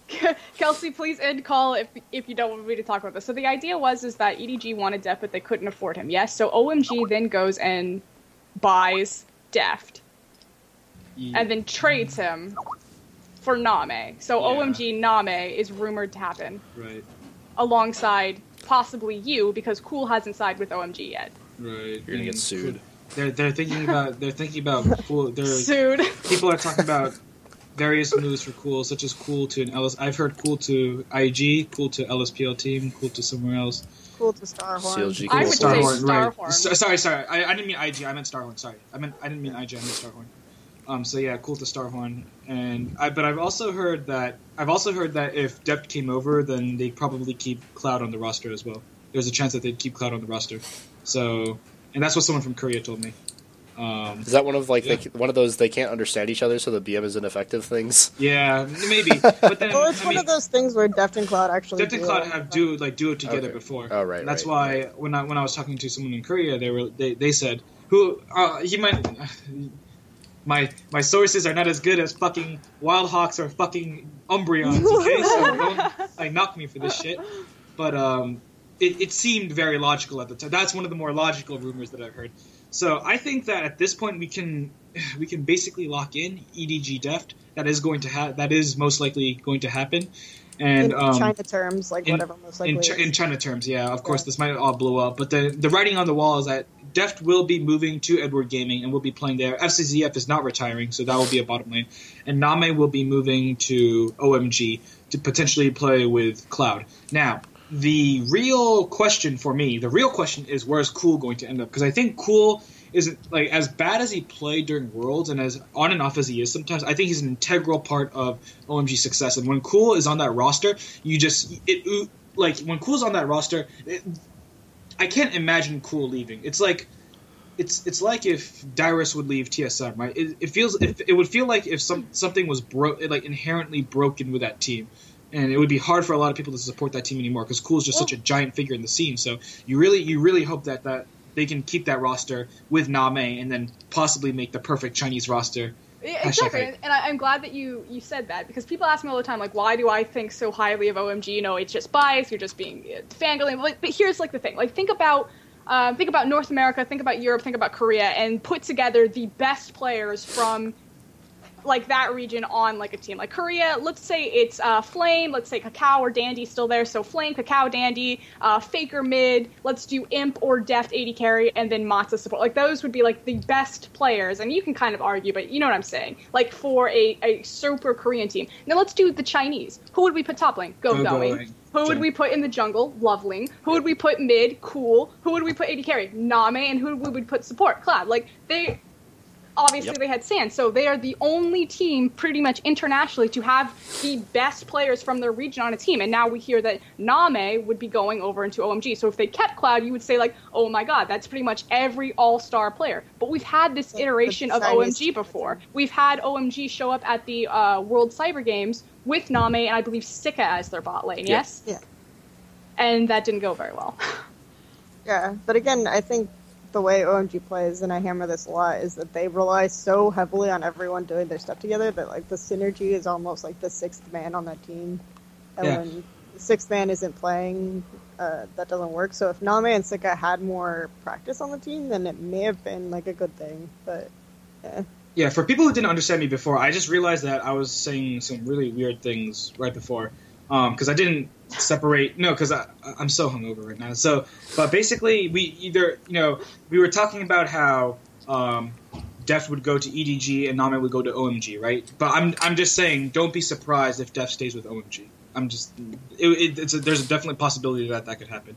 S1: Kelsey, please end call if you don't want me to talk about this. So the idea is that EDG wanted Deft, but they couldn't afford him. Yes. So OMG then goes and buys Deft, and then trades him for Name. So OMG Name is rumored to happen.
S2: Right.
S1: Alongside possibly you, because Cool hasn't signed with OMG yet.
S2: Right.
S4: You're gonna get sued.
S2: They're thinking about Cool.
S1: Sued.
S2: People are talking about various moves for Cool, such as Cool to an LS. I've heard Cool to IG, Cool to LSPL team, Cool to somewhere else.
S3: Cool to Starhorn.
S4: CLG,
S1: I would say Starhorn.
S2: Right. Sorry. I didn't mean IG. I meant Starhorn. Sorry. I didn't mean IG. I meant Starhorn. So yeah, Cool to Starhorn. But I've also heard that if Deft came over, then they'd probably keep Cloud on the roster as well. There's a chance that they'd keep Cloud on the roster. So, and that's what someone from Korea told me.
S4: Is that one of one of those they can't understand each other, so the BM is ineffective things?
S2: Yeah, maybe. But then,
S3: well, it's one of those things where Deft and Cloud actually
S2: Deft and Cloud have duoed together before.
S4: Oh, right.
S2: And that's why when I was talking to someone in Korea, they said who he might. My sources are not as good as fucking Wildhawks or fucking Umbreons, okay? So don't knock me for this shit. But it seemed very logical at the time. That's one of the more logical rumors that I've heard. So I think that at this point we can basically lock in EDG Deft. That is most likely going to happen. And
S3: in China terms, whatever most likely
S2: in China terms, yeah. Of course, this might all blow up, but the writing on the wall is that Deft will be moving to Edward Gaming and will be playing there. FCZF is not retiring, so that will be a bottom lane. And Name will be moving to OMG to potentially play with Cloud. Now, the real question is where's Cool going to end up? Because I think Cool isn't as bad as he played during Worlds and as on and off as he is sometimes. I think he's an integral part of OMG's success. And when Cool is on that roster, when Cool's on that roster, I can't imagine Cool leaving. It's like if Dyrus would leave TSM, right? It would feel like if something was inherently broken with that team. And it would be hard for a lot of people to support that team anymore because Cool is just such a giant figure in the scene. So you really hope that they can keep that roster with Name and then possibly make the perfect Chinese roster.
S1: Yeah, exactly, and I'm glad that you said that because people ask me all the time, why do I think so highly of OMG? It's just bias. You're just being fangirling. But here's the thing. Think about North America, think about Europe, think about Korea, and put together the best players from that region on a team. Korea, let's say it's Flame, let's say Kakao or Dandy still there, so Flame, Kakao, Dandy, Faker mid, let's do Imp or Deft 80 carry, and then Matza support. Those would be the best players, and you can kind of argue, but you know what I'm saying, for a super Korean team. Now let's do the Chinese. Who would we put top lane? Going. Who would we put in the jungle? Loveling. Who would we put mid? Cool. Who would we put 80 carry? Name. And who would we put support? Cloud. Obviously, they had Sand, so they are the only team pretty much internationally to have the best players from their region on a team. And now we hear that Name would be going over into OMG. So if they kept Cloud, you would say, oh my god, that's pretty much every all-star player. But we've had this iteration of OMG before. We've had OMG show up at the World Cyber Games with Name and I believe Sika as their bot lane, yes?
S3: Yeah.
S1: And that didn't go very well.
S3: Yeah, but again, I think the way OMG plays, and I hammer this a lot, is that they rely so heavily on everyone doing their stuff together that like the synergy is almost like the sixth man on that team. And when the sixth man isn't playing, that doesn't work. So if Name and Sika had more practice on the team, then it may have been like a good thing. But yeah.
S2: Yeah, for people who didn't understand me before, I just realized that I was saying some really weird things right before. Because I didn't separate. No, because I'm so hungover right now. So, but basically, we were talking about how Deft would go to EDG and Name would go to OMG, right? But I'm just saying, don't be surprised if Deft stays with OMG. There's a definitely possibility that could happen.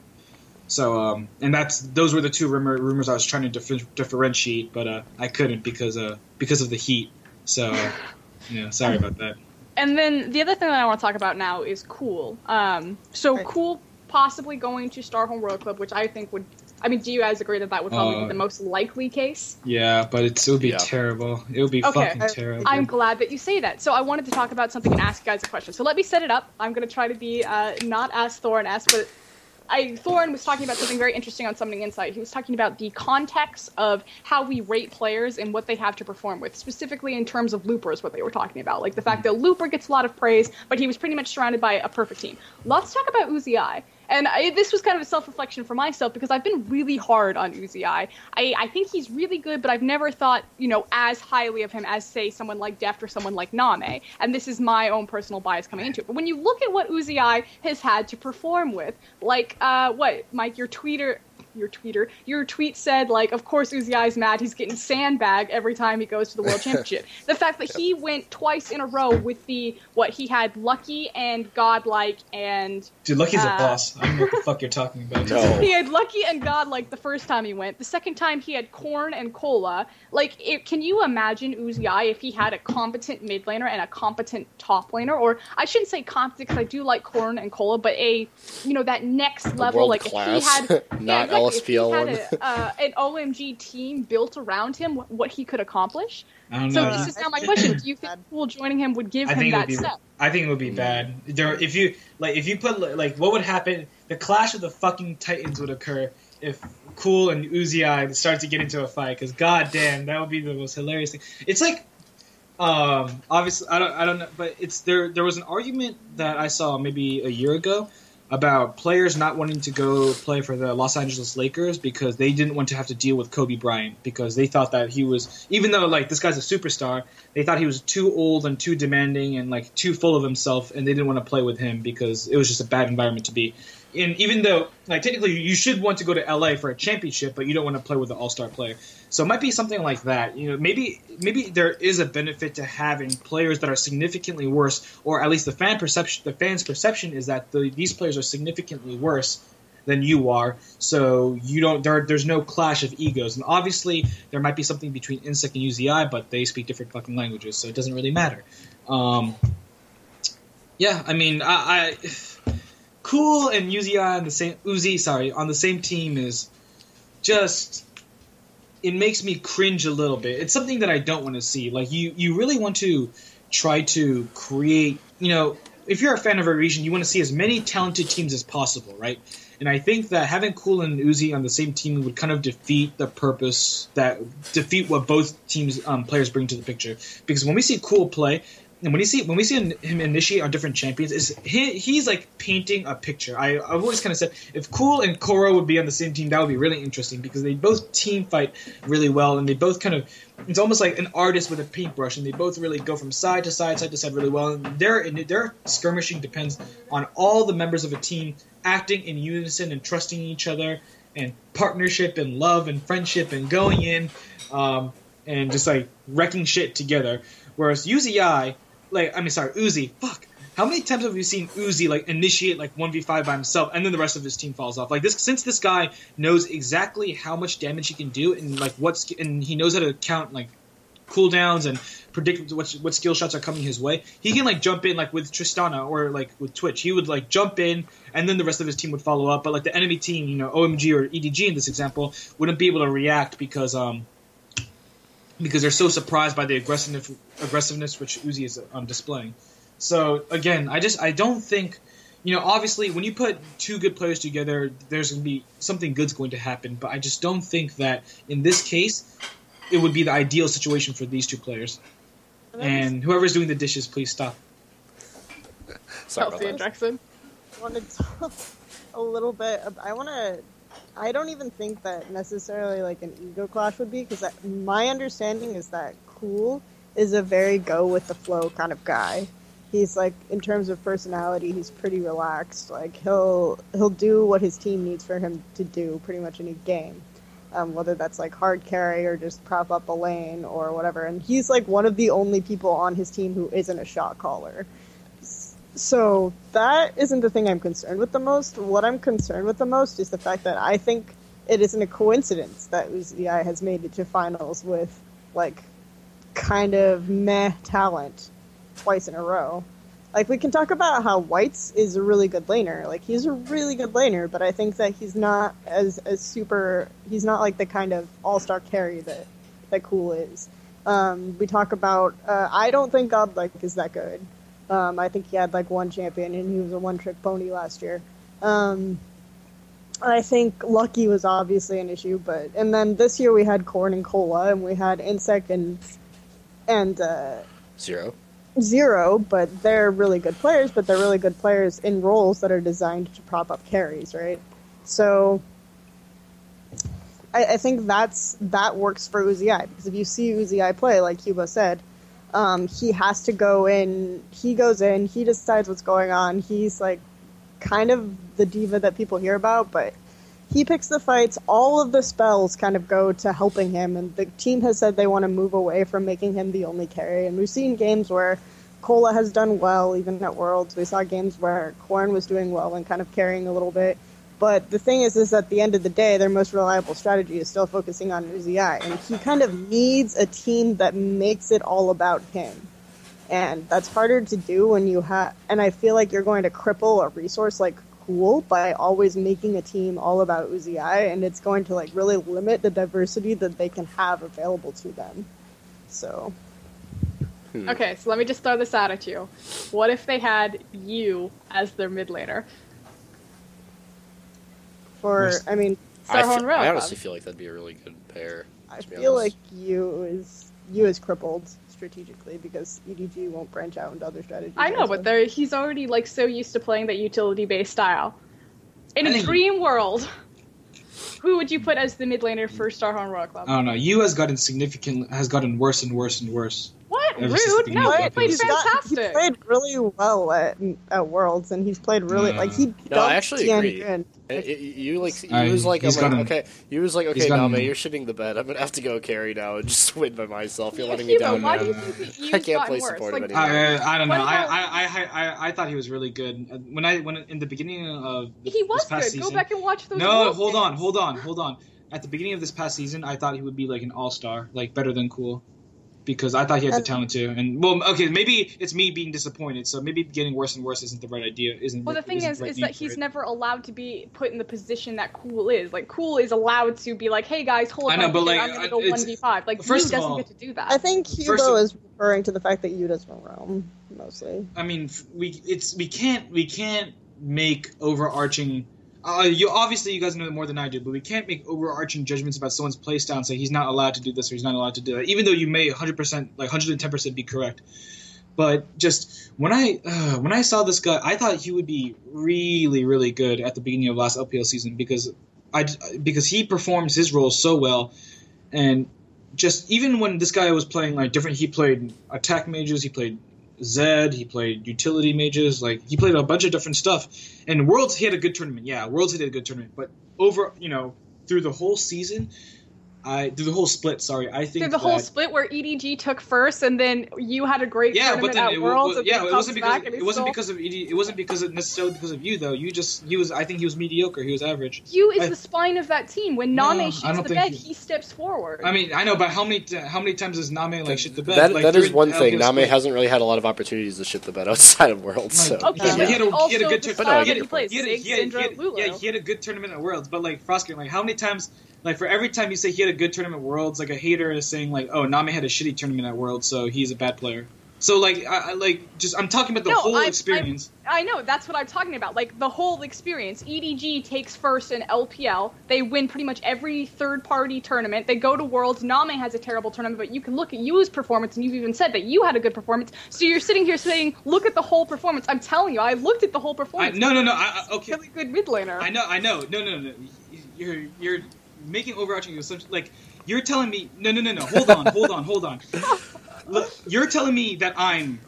S2: So, and those were the two rumors I was trying to differentiate, but I couldn't because of the heat. So, sorry about that.
S1: And then the other thing that I want to talk about now is Cool. Cool possibly going to Starholm Road Club, which I think would... I mean, do you guys agree that would probably be the most likely case?
S2: Yeah, but it would be terrible. It would be fucking terrible.
S1: I'm glad that you say that. So I wanted to talk about something and ask you guys a question. So let me set it up. I'm going to try to be not as Thorin-esque, but... Thorin was talking about something very interesting on Summoning Insight. He was talking about the context of how we rate players and what they have to perform with, specifically in terms of Looper is what they were talking about. Like the fact that Looper gets a lot of praise, but he was pretty much surrounded by a perfect team. Let's talk about Uzi. And this was kind of a self-reflection for myself because I've been really hard on Uzi. I think he's really good, but I've never thought, as highly of him as, say, someone like Deft or someone like Name. And this is my own personal bias coming into it. But when you look at what Uzi has had to perform with, like, Mike, your tweet said, like, of course Uzi is mad, he's getting sandbagged every time he goes to the World Championship. The fact that he went twice in a row with he had Lucky and Godlike and...
S2: Dude, Lucky's a boss. I don't know what the fuck you're talking about.
S4: No.
S1: He had Lucky and Godlike the first time he went. The second time he had Korn and Cola. Like, can you imagine Uzi if he had a competent mid laner and a competent top laner? Or, I shouldn't say competent because I do like Korn and Cola, but that next level, like, if he had...
S4: Not LSPL one.
S1: If he had an OMG team built around him, what he could accomplish.
S2: I don't know.
S1: So this is now my question. Do you think Cool joining him would give him that step?
S2: I think it would be bad. If you put, like, what would happen? The clash of the fucking Titans would occur if Cool and Uzi start to get into a fight, because goddamn, that would be the most hilarious thing. It's like, obviously, I don't know, but there was an argument that I saw maybe a year ago about players not wanting to go play for the Los Angeles Lakers because they didn't want to have to deal with Kobe Bryant, because they thought that he was, even though, like, this guy's a superstar, they thought he was too old and too demanding and, like, too full of himself, and they didn't want to play with him because it was just a bad environment to be. And even though, like, technically you should want to go to LA for a championship, but you don't want to play with an all-star player. So it might be something like that. Maybe there is a benefit to having players that are significantly worse, or at least the fans' perception is that these players are significantly worse than you are. So there's no clash of egos. And obviously there might be something between Insec and UZI, but they speak different fucking languages, so it doesn't really matter. Yeah, I mean, I Cool and Uzi on the same team is just, it makes me cringe a little bit. It's something that I don't want to see. Like, you really want to try to create, if you're a fan of a region, you want to see as many talented teams as possible, right? And I think that having Cool and Uzi on the same team would kind of defeat what both teams players bring to the picture. Because when we see Cool play, and when we see him initiate on different champions, he's like painting a picture. I've always kind of said if Cool and Koro would be on the same team, that would be really interesting because they both team fight really well, and they both kind of, it's almost like an artist with a paintbrush, and they both really go from side to side really well. And their skirmishing depends on all the members of a team acting in unison and trusting each other, and partnership and love and friendship and going in and just like wrecking shit together. Whereas Uzi, fuck. How many times have we seen Uzi like initiate like 1v5 by himself and then the rest of his team falls off? Like this, since this guy knows exactly how much damage he can do and like and he knows how to count like cooldowns and predict what skill shots are coming his way. He can like jump in like with Tristana or like with Twitch. He would like jump in and then the rest of his team would follow up. But like the enemy team, OMG or EDG in this example, wouldn't be able to react because they're so surprised by the aggressiveness which Uzi is displaying. So again, I don't think obviously when you put two good players together, there's going to be something good's going to happen. But I just don't think that in this case, it would be the ideal situation for these two players. And whoever's doing the dishes, please stop.
S4: Sorry
S1: Chelsea and
S4: about that.
S1: Drexen.
S3: I want to talk a little bit. I don't even think that necessarily like an ego clash would be, because my understanding is that Cool is a very go with the flow kind of guy. He's like, in terms of personality, he's pretty relaxed. Like he'll do what his team needs for him to do pretty much in a game. Whether that's like hard carry or just prop up a lane or whatever. And he's like one of the only people on his team who isn't a shot caller. So that isn't the thing I'm concerned with the most. What I'm concerned with the most is the fact that I think it isn't a coincidence that Uzi has made it to finals with like kind of meh talent twice in a row. Like, we can talk about how Whites is a really good laner. Like, he's a really good laner, but I think that he's not as super... He's not, like, the kind of all-star carry that Cool is. We talk about... I don't think Godlike is that good. I think he had, like, one champion, and he was a one-trick pony last year. I think Lucky was obviously an issue, but... And then this year we had Korn and Cola, and we had Insect and Zero, but they're really good players, but they're really good players in roles that are designed to prop up carries, right? So I think that works for Uzi, because if you see Uzi play, like Hugo said, he has to go in, he goes in, he decides what's going on, he's like kind of the diva that people hear about, but he picks the fights, all of the spells kind of go to helping him, and the team has said they want to move away from making him the only carry, and we've seen games where Cola has done well, even at Worlds. We saw games where Korn was doing well and kind of carrying a little bit, but the thing is at the end of the day, their most reliable strategy is still focusing on Uzi, and he kind of needs a team that makes it all about him. And that's harder to do when you have, and I feel like you're going to cripple a resource like Cool by always making a team all about Uzi, and it's going to like really limit the diversity that they can have available to them. So.
S1: Okay, so let me just throw this out at you. What if they had you as their mid laner?
S4: I honestly feel like that'd be a really good pair.
S3: I feel like you is crippled strategically because EDG won't branch out into other strategies.
S1: I know, but he's already like so used to playing that utility-based style. In a dream world, who would you put as the mid laner for Starhorn Royal Club?
S2: I don't know. You has gotten worse and worse and worse.
S1: What? Rude? No, he played fantastic.
S3: He played really well at Worlds, and he's played really
S4: No, I actually agree. You was like, okay, Name, you're shitting the bed. I'm gonna have to go carry now and just win by myself. You're letting me down.
S1: Why do you think that
S4: I can't play support anymore.
S2: I don't know. I thought he was really good when in the beginning of this past season.
S1: Go back and watch those.
S2: No, hold on. At the beginning of this past season, I thought he would be like an all-star, like better than Cool. Because I thought he had the talent too, and maybe it's me being disappointed. So maybe getting worse and worse isn't the right idea.
S1: Well, the thing is that he's never allowed to be put in the position that Cool is. Like Cool is allowed to be like, "Hey guys, hold on, I'm gonna go 1v5." Like Yu doesn't get to do that.
S3: I think Hugo is referring to the fact that Yu doesn't roam mostly.
S2: I mean, we can't make overarching. You guys know it more than I do, but we can't make overarching judgments about someone's playstyle and say he's not allowed to do this or he's not allowed to do that, even though you may 100%, like 110% be correct. But just when I saw this guy, I thought he would be really, really good at the beginning of last LPL season because he performs his role so well, and just even when this guy was playing like different, he played attack mages, he played Zed, he played utility mages, like he played a bunch of different stuff. And Worlds, he had a good tournament. Yeah, Worlds, he did a good tournament. But through the whole season, through the whole split, I think
S1: whole split where EDG took first, and then you had a great tournament at Worlds.
S2: It wasn't necessarily because of you though. I think he was mediocre. He was average.
S1: You is the spine of that team. When Name shits the bed, he steps forward.
S2: I mean, I know, but how many times does Name like shit the bed?
S4: That is one thing. Name hasn't really had a lot of opportunities to shit the bed outside of Worlds. So.
S1: Okay,
S2: he had a good tournament.
S1: He
S2: had a good tournament at Worlds, but like Frostkin, like how many times? Like, for every time you say he had a good tournament at Worlds, like, a hater is saying, like, oh, Name had a shitty tournament at Worlds, so he's a bad player. So like I'm talking about the whole experience.
S1: I know, that's what I'm talking about. Like the whole experience. EDG takes first in LPL. They win pretty much every third-party tournament. They go to Worlds. Name has a terrible tournament, but you can look at Yu's performance, and you've even said that you had a good performance. So you're sitting here saying, "Look at the whole performance." I'm telling you, I looked at the whole performance.
S2: No. Okay.
S1: Really good mid laner.
S2: I know. No. You're making overarching assumptions. Like you're telling me. No. Hold on. Look, you're telling me that I'm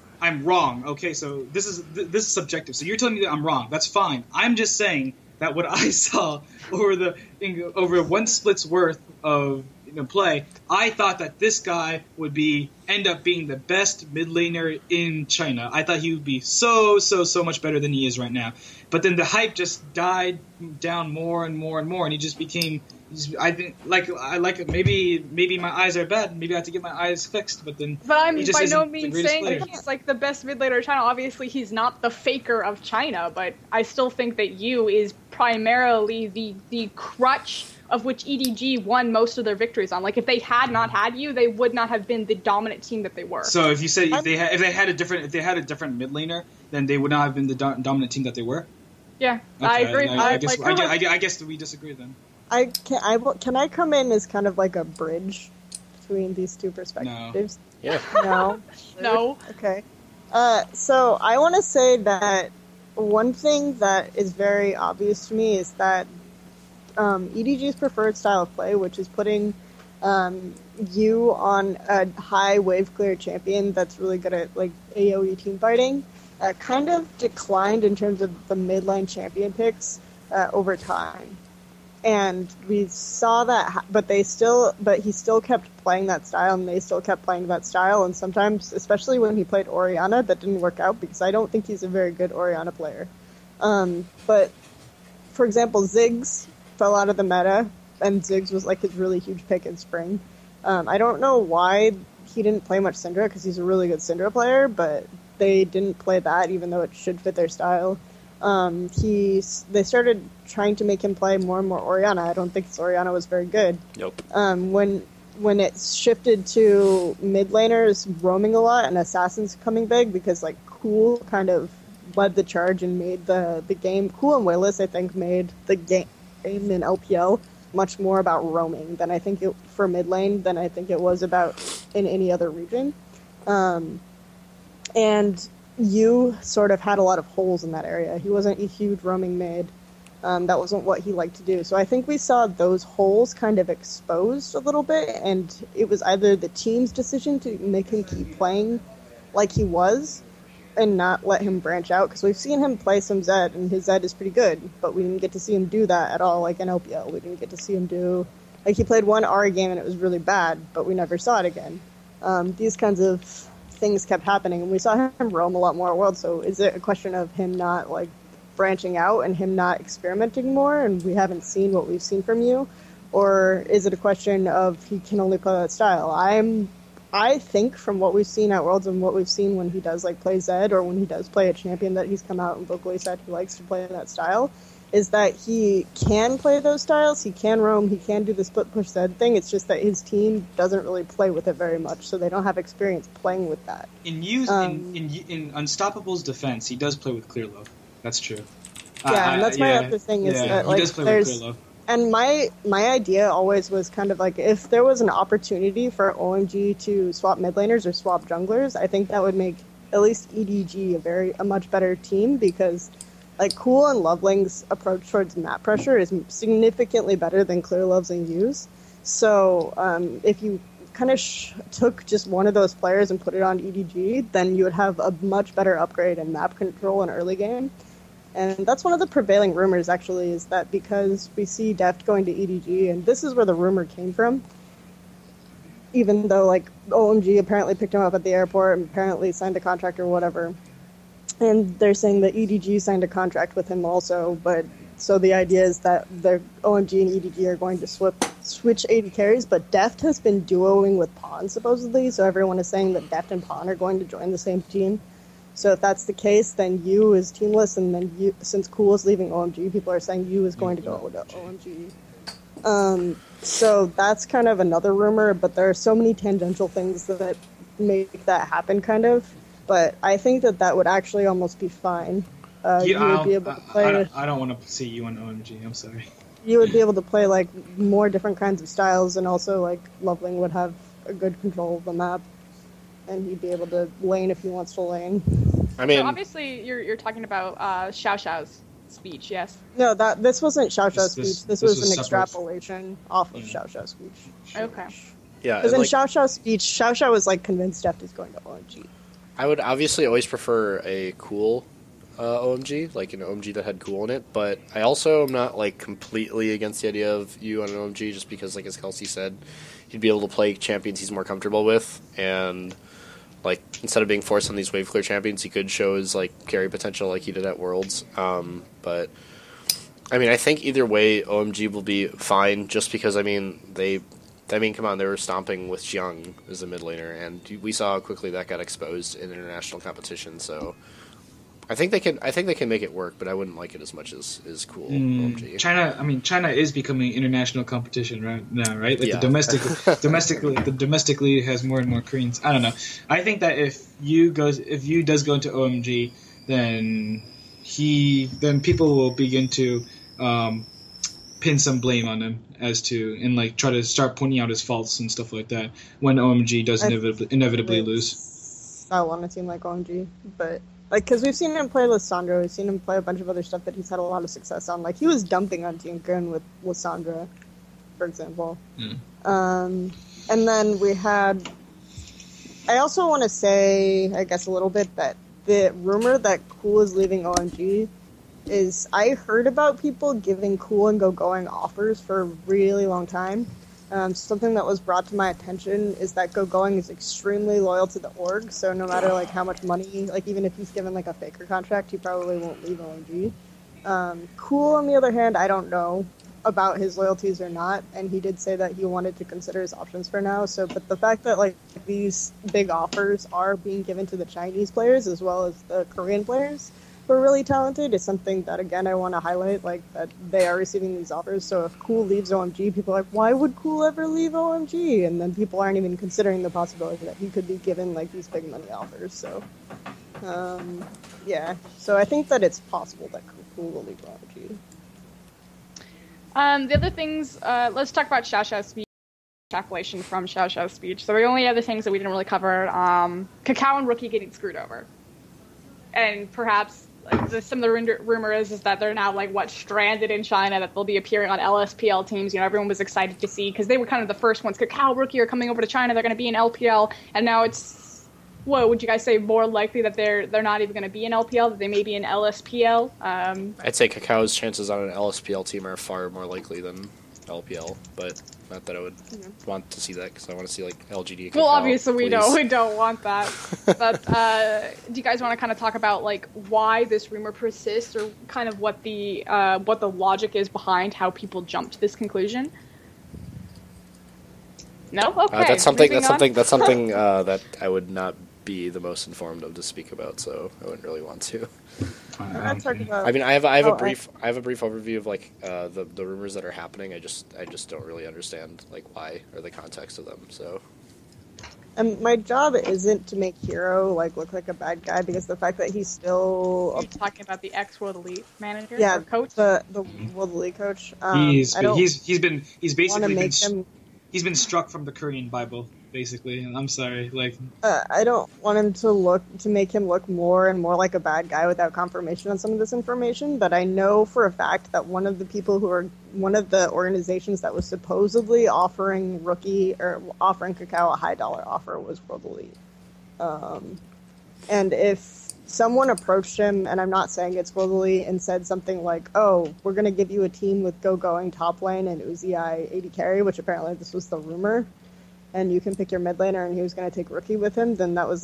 S2: wrong. Okay, so this is subjective. So you're telling me that I'm wrong. That's fine. I'm just saying that what I saw over one split's worth of play, I thought that this guy would end up being the best mid laner in China. I thought he would be so much better than he is right now. But then the hype just died down more and more and more, and he just became. I think maybe my eyes are bad. Maybe I have to get my eyes fixed. But
S1: I'm by no means saying that he's like the best mid laner in China. Obviously, he's not the faker of China, but I still think that Yu is primarily the crutch of which EDG won most of their victories on. Like if they had not had Yu, they would not have been the dominant team that they were.
S2: So if you say if they had a different mid laner, then they would not have been the dominant team that they were.
S1: Yeah,
S2: okay,
S1: I agree.
S2: I guess we disagree then.
S3: Can I come in as kind of like a bridge between these two perspectives?
S4: No. Yeah.
S3: No.
S1: No.
S3: Okay. So I want to say that one thing that is very obvious to me is that EDG's preferred style of play, which is putting you on a high wave clear champion that's really good at like AoE team fighting, kind of declined in terms of the midline champion picks over time. And we saw that, but he still kept playing that style, and they still kept playing that style. And sometimes, especially when he played Orianna, that didn't work out because I don't think he's a very good Orianna player. But for example, Ziggs fell out of the meta, and Ziggs was like his really huge pick in spring. I don't know why he didn't play much Syndra because he's a really good Syndra player, but they didn't play that even though it should fit their style. They started trying to make him play more and more Orianna. I don't think his Orianna was very good.
S4: Nope.
S3: When it shifted to mid laners roaming a lot and assassins coming big, because like Cool kind of led the charge and made the game. Cool and Willis, I think, made the game in LPL much more about roaming than I think for mid lane than I think it was about in any other region. And Yu sort of had a lot of holes in that area. He wasn't a huge roaming mid. That wasn't what he liked to do. So I think we saw those holes kind of exposed a little bit, and it was either the team's decision to make him keep playing like he was and not let him branch out, because we've seen him play some Zed, and his Zed is pretty good, but we didn't get to see him do that at all, like in LPL. We didn't get to see him do... Like, he played one Ahri game, and it was really bad, but we never saw it again. These kinds of things kept happening, and we saw him roam a lot more at World, so is it a question of him not, like, branching out and him not experimenting more, and we haven't seen what we've seen from you? Or is it a question of he can only play that style? I think from what we've seen at Worlds and what we've seen when he does like play Zed or when he does play a champion that he's come out and vocally said he likes to play that style, is that he can play those styles, he can roam, he can do the split push Zed thing. It's just that his team doesn't really play with it very much, so they don't have experience playing with that.
S2: In Unstoppable's defense, he does play with Clear Love. That's true.
S3: Yeah, and that's my other thing is that like there's. And my idea always was kind of like, if there was an opportunity for OMG to swap mid laners or swap junglers, I think that would make at least EDG a much better team, because like Cool and Loveling's approach towards map pressure is significantly better than Clear Love's and Yu's. So if you kind of took just one of those players and put it on EDG, then you would have a much better upgrade in map control in early game. And that's one of the prevailing rumors, actually, is that because we see Deft going to EDG, and this is where the rumor came from, even though, like, OMG apparently picked him up at the airport and apparently signed a contract or whatever. And they're saying that EDG signed a contract with him also, but so the idea is that the OMG and EDG are going to switch AD carries, but Deft has been duoing with Pawn, supposedly, so everyone is saying that Deft and Pawn are going to join the same team. So if that's the case, then Yu is teamless, and then since Cool is leaving OMG, people are saying Yu is going to go to OMG. So that's kind of another rumor, but there are so many tangential things that make that happen, kind of. but I think that would actually almost be fine. You would be able to play.
S2: I don't want to see you on OMG. I'm sorry.
S3: You would be able to play like more different kinds of styles, and also like Loveling would have a good control of the map, and he'd be able to lane if he wants to lane.
S4: I mean,
S1: so obviously you're talking about Xiao Xiao's speech, yes?
S3: No, this wasn't Xiao Xiao's speech. This was an
S2: separate.
S3: extrapolation off of Xiao Xiao's speech.
S1: Okay.
S4: Yeah,
S3: because in Xiao Xiao's speech, Xiao Xiao was like convinced Deft is going to OMG.
S4: I would obviously always prefer a cool OMG, like an OMG that had cool in it, but I also am not like completely against the idea of you on an OMG just because, like as Kelsey said, he'd be able to play champions he's more comfortable with, and like instead of being forced on these wave clear champions, he could show his like carry potential like he did at Worlds. But I mean, I think either way, OMG will be fine, just because I mean come on, they were stomping with Xiang as a mid laner, and we saw how quickly that got exposed in international competition. So I think they can make it work, but I wouldn't like it as much as cool OMG.
S2: China is becoming international competition right now, right? Like
S4: Yeah.
S2: the domestically has more and more Koreans. I don't know. I think that if you does go into OMG, then people will begin to pin some blame on him and like try to start pointing out his faults and stuff like that when OMG does inevitably lose.
S3: I want a team like OMG, but like because we've seen him play Lissandra, we've seen him play a bunch of other stuff that he's had a lot of success on. Like he was dumping on Team Gun with Lissandra, for example. And then we had. I also want to say, I guess, a little bit that the rumor that Cool is leaving OMG is I heard about people giving Cool and GoGoing offers for a really long time. Something that was brought to my attention is that GoGoing is extremely loyal to the org, so no matter like how much money, like even if he's given like a faker contract, he probably won't leave OMG. Cool, on the other hand, I don't know about his loyalties or not, and he did say that he wanted to consider his options for now. So, but the fact that like these big offers are being given to the Chinese players as well as the Korean players who are really talented is something that, again, I want to highlight, like, that they are receiving these offers. So if Cool leaves OMG, people are like, why would Cool ever leave OMG? And then people aren't even considering the possibility that he could be given, like, these big money offers. So, yeah. So I think that it's possible that Cool will leave OMG.
S1: The other things, let's talk about Xiao Xiao's speech, extrapolation from Xiao Xiao's speech. So the only other things that we didn't really cover, Kakao and Rookie getting screwed over. And perhaps some of the rumor is that they're now stranded in China, that they'll be appearing on LSPL teams. You know, everyone was excited to see because they were kind of the first ones. Kakao, Rookie are coming over to China. They're going to be in LPL, and now it's would you guys say more likely that they're not even going to be in LPL, that they may be in LSPL?
S4: I'd say Kakao's chances on an LSPL team are far more likely than LPL, but not that I would want to see that because I want to see LGD. Kakao,
S1: well, obviously
S4: please.
S1: we don't want that. But do you guys want to kind of talk about why this rumor persists, or kind of what the logic is behind how people jump to this conclusion? No, okay.
S4: That's something that I would not be the most informed of to speak about, so I wouldn't really want to.
S3: I
S4: mean, I have a brief overview of the rumors that are happening. I just don't really understand why or the context of them. So,
S3: and my job isn't to make Hero look like a bad guy, because the fact that he's still
S1: You're talking about the ex-World Elite manager,
S3: or
S1: coach,
S3: the World Elite coach.
S2: He's been struck from the Korean Bible, basically. I'm sorry,
S3: I don't want him to make him look more and more like a bad guy without confirmation on some of this information. But I know for a fact that one of the organizations that was supposedly offering Rookie or offering Kakao a high dollar offer was World Elite. And if someone approached him, and I'm not saying it's World Elite, and said something like, "Oh, we're going to give you a team with GoGoing top lane and Uzi 80 carry," which apparently this was the rumor, and you can pick your mid laner, and he was going to take Rookie with him, then that was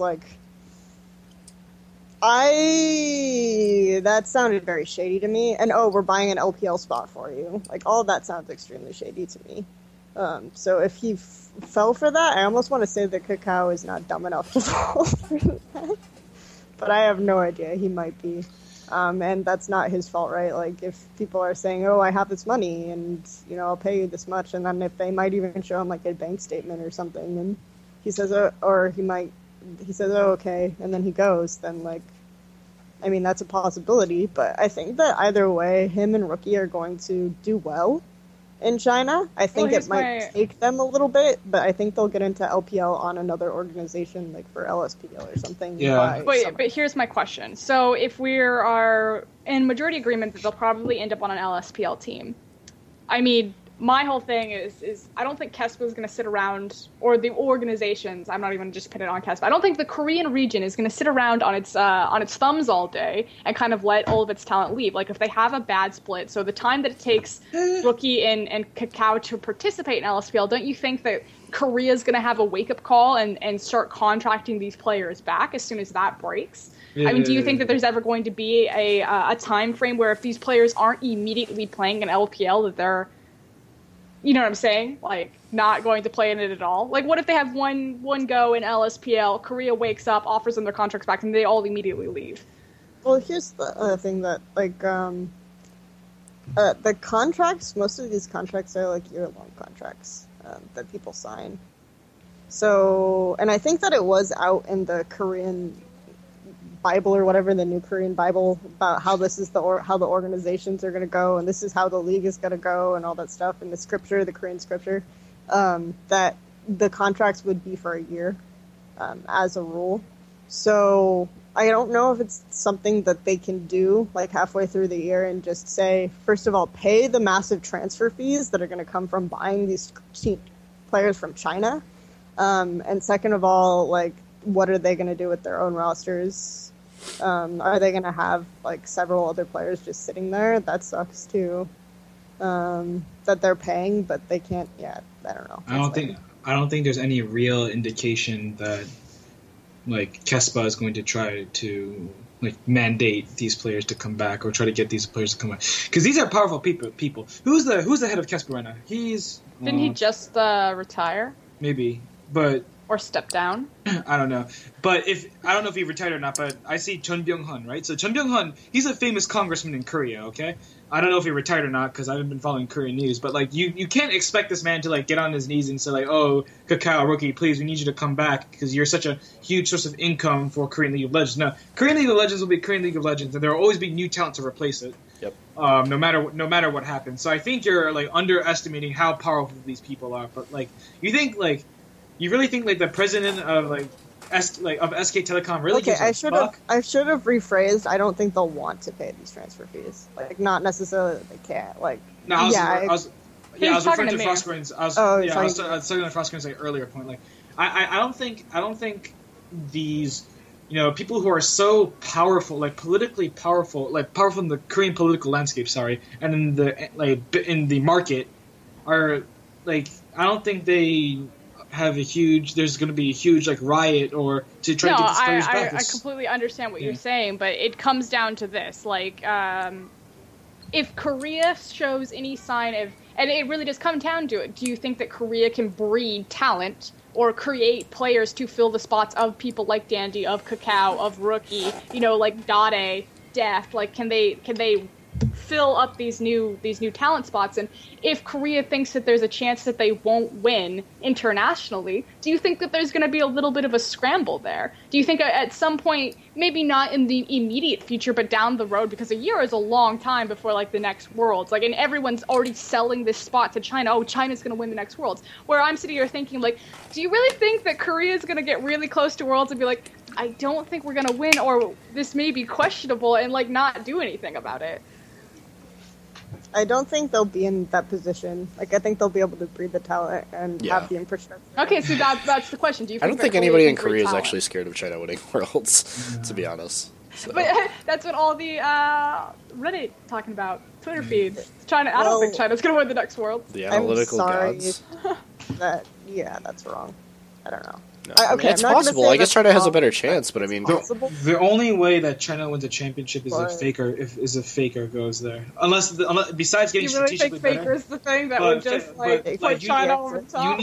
S3: that sounded very shady to me. And we're buying an LPL spot for you. All of that sounds extremely shady to me. So if he fell for that, I almost want to say that Kakao is not dumb enough to fall for that. But I have no idea. He might be. And that's not his fault, right? If people are saying, "Oh, I have this money, and, I'll pay you this much," and then if they might even show him, a bank statement or something, and he says, or he might he says, "Oh, okay," and then he goes, then like, I mean, that's a possibility. But I think that either way, him and Rookie are going to do well in China. I think it might take them a little bit, but I think they'll get into LPL on another organization, like for LSPL or something.
S2: Yeah.
S1: But here's my question. So if we are in majority agreement that they'll probably end up on an LSPL team, I mean, my whole thing is I don't think KeSPA is going to sit around, or the organizations, I'm not even just pin it on KeSPA, I don't think the Korean region is going to sit around on its thumbs all day and kind of let all of its talent leave. Like, if they have a bad split, so the time that it takes Rookie and Kakao to participate in LSPL, don't you think that Korea's going to have a wake-up call and start contracting these players back as soon as that breaks? I mean, do you think that there's ever going to be a time frame where if these players aren't immediately playing in LPL that they're, you know what I'm saying? Like, not going to play in it at all? Like, what if they have one go in LSPL, Korea wakes up, offers them their contracts back, and they all immediately leave?
S3: Well, here's the other thing that, like, the contracts, most of these contracts are, like, year-long contracts that people sign. So, and I think that it was out in the Korean Bible or whatever, the new Korean Bible, about how this is how the organizations are going to go, and this is how the league is going to go, and all that stuff in the scripture, the Korean scripture, that the contracts would be for a year as a rule. So I don't know if it's something that they can do like halfway through the year and just say, first of all, pay the massive transfer fees that are going to come from buying these players from China, and second of all, like, what are they going to do with their own rosters? Are they going to have like several other players just sitting there? That sucks too. That they're paying, but they can't. Yeah, I don't know.
S2: I don't think there's any real indication that like KeSPA is going to try to like mandate these players to come back or try to get these players to come back, because these are powerful people. Who's the head of KeSPA right now?
S1: Didn't he just retire?
S2: Maybe, but.
S1: Or step down?
S2: I don't know. But I don't know if he retired or not, but I see Chun Byung-hun, right? So Chun Byung-hun, he's a famous congressman in Korea, okay? I don't know if he retired or not because I haven't been following Korean news, but like you can't expect this man to like get on his knees and say like, "Oh, Kakao, Rookie, please, we need you to come back because you're such a huge source of income for Korean League of Legends." No, Korean League of Legends will be Korean League of Legends, and there will always be new talent to replace it.
S4: Yep.
S2: No matter what happens. So I think you're like underestimating how powerful these people are. But like, you really think like the president of like of SK Telecom really gives a fuck?
S3: I should have rephrased. I don't think they'll want to pay these transfer fees. Like, not necessarily that they can't. Like,
S2: no, I was referring to Frostgrain's. I was talking to Frostgrain's like earlier point. Like, I don't think these, you know, people who are so powerful, like politically powerful, like powerful in the Korean political landscape, and in the market, are like, I don't think they have there's going to be a huge like riot or to try to get these players back.
S1: I completely understand what you're saying, but it comes down to this, like, if Korea shows any sign of, and it really does come down to it, do you think that Korea can breed talent or create players to fill the spots of people like Dandy, of Kakao, of Rookie, you know, like Dade, Def, like, can they fill up these new talent spots? And if Korea thinks that there's a chance that they won't win internationally, do you think that there's going to be a little bit of a scramble there? Do you think at some point, maybe not in the immediate future, but down the road, because a year is a long time before like the next Worlds, like, and everyone's already selling this spot to China, oh, China's going to win the next Worlds, where I'm sitting here thinking, like, do you really think that Korea is going to get really close to Worlds and be like, I don't think we're going to win, or this may be questionable, and like not do anything about it?
S3: I don't think they'll be in that position. Like, I think they'll be able to breed the talent and have the infrastructure.
S1: Okay, so that's the question. Do you?
S4: I don't think anybody in Korea is actually scared of China winning Worlds, to be honest. So.
S1: But that's what all the Reddit talking about, Twitter feeds. China. I don't think China's going to win the next Worlds.
S4: The analytical gods.
S3: That's wrong. I don't know.
S4: No, it's possible. I guess China has a better chance, but I mean,
S2: the only way that China wins a championship is if a faker goes there. Unless besides getting strategically better.
S1: Faker is the thing that would just put China over the top.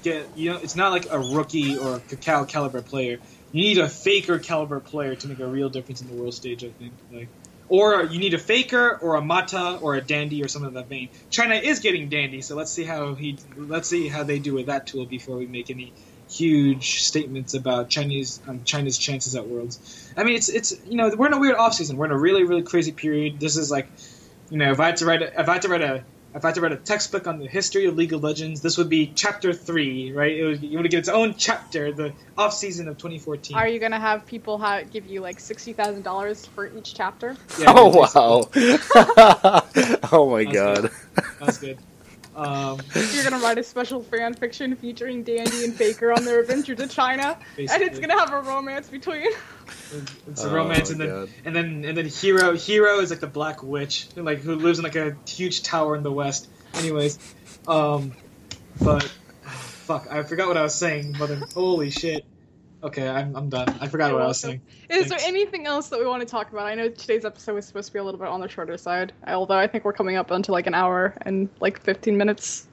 S2: It's not like a Rookie or Kakao caliber player. You need a Faker caliber player to make a real difference in the world stage, I think. Like, or you need a Faker or a Mata or a Dandy or something of that vein. China is getting Dandy, so let's see how they do with that tool before we make any huge statements about China's chances at Worlds. I mean, it's we're in a weird off season. We're in a really really crazy period. This is like, if I had to write a textbook on the history of League of Legends, this would be chapter 3, right? You would get its own chapter, the off season of 2014.
S1: Are you gonna have people give you like $60,000 for each chapter?
S2: Yeah,
S4: oh wow! Oh my god!
S2: That's good.
S1: You're gonna write a special fan fiction featuring Dandy and Faker on their adventure to China,
S2: Basically.
S1: and it's gonna have a romance between.
S2: It's a romance, and then Hero is like the Black Witch, who lives in like a huge tower in the west. Anyways, but fuck, I forgot what I was saying. Mother, holy shit. Okay, I'm done. I forgot what I was saying.
S1: Is there anything else that we want to talk about? I know today's episode was supposed to be a little bit on the shorter side, although I think we're coming up onto like an hour and like 15 minutes.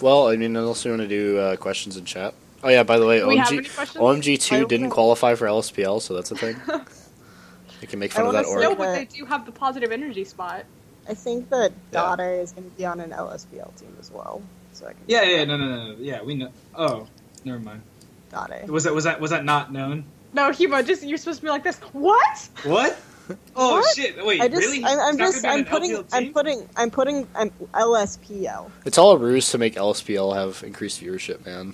S4: Well, I mean, unless you want to do questions in chat. Oh yeah, by the way,
S1: Do we have any questions?
S4: OMG2 didn't qualify for LSPL, so that's a thing. You can make fun of that
S3: wanna
S4: org.
S3: say
S1: No, but they do have the positive energy spot.
S3: I think that
S4: Yeah.
S3: Dade is going to be on an LSPL team as well. So I can
S2: No. Yeah, we know. Oh, never mind.
S3: Dade.
S2: Was that not known?
S1: No, Hema, you're supposed to be like this. What?
S2: What? Oh
S3: What?
S2: shit! Wait,
S3: I just,
S2: really?
S3: I'm
S2: It's not
S3: just,
S2: gonna be on an LPL team?
S3: I'm putting LSPL.
S4: It's all a ruse to make LSPL have increased viewership, man.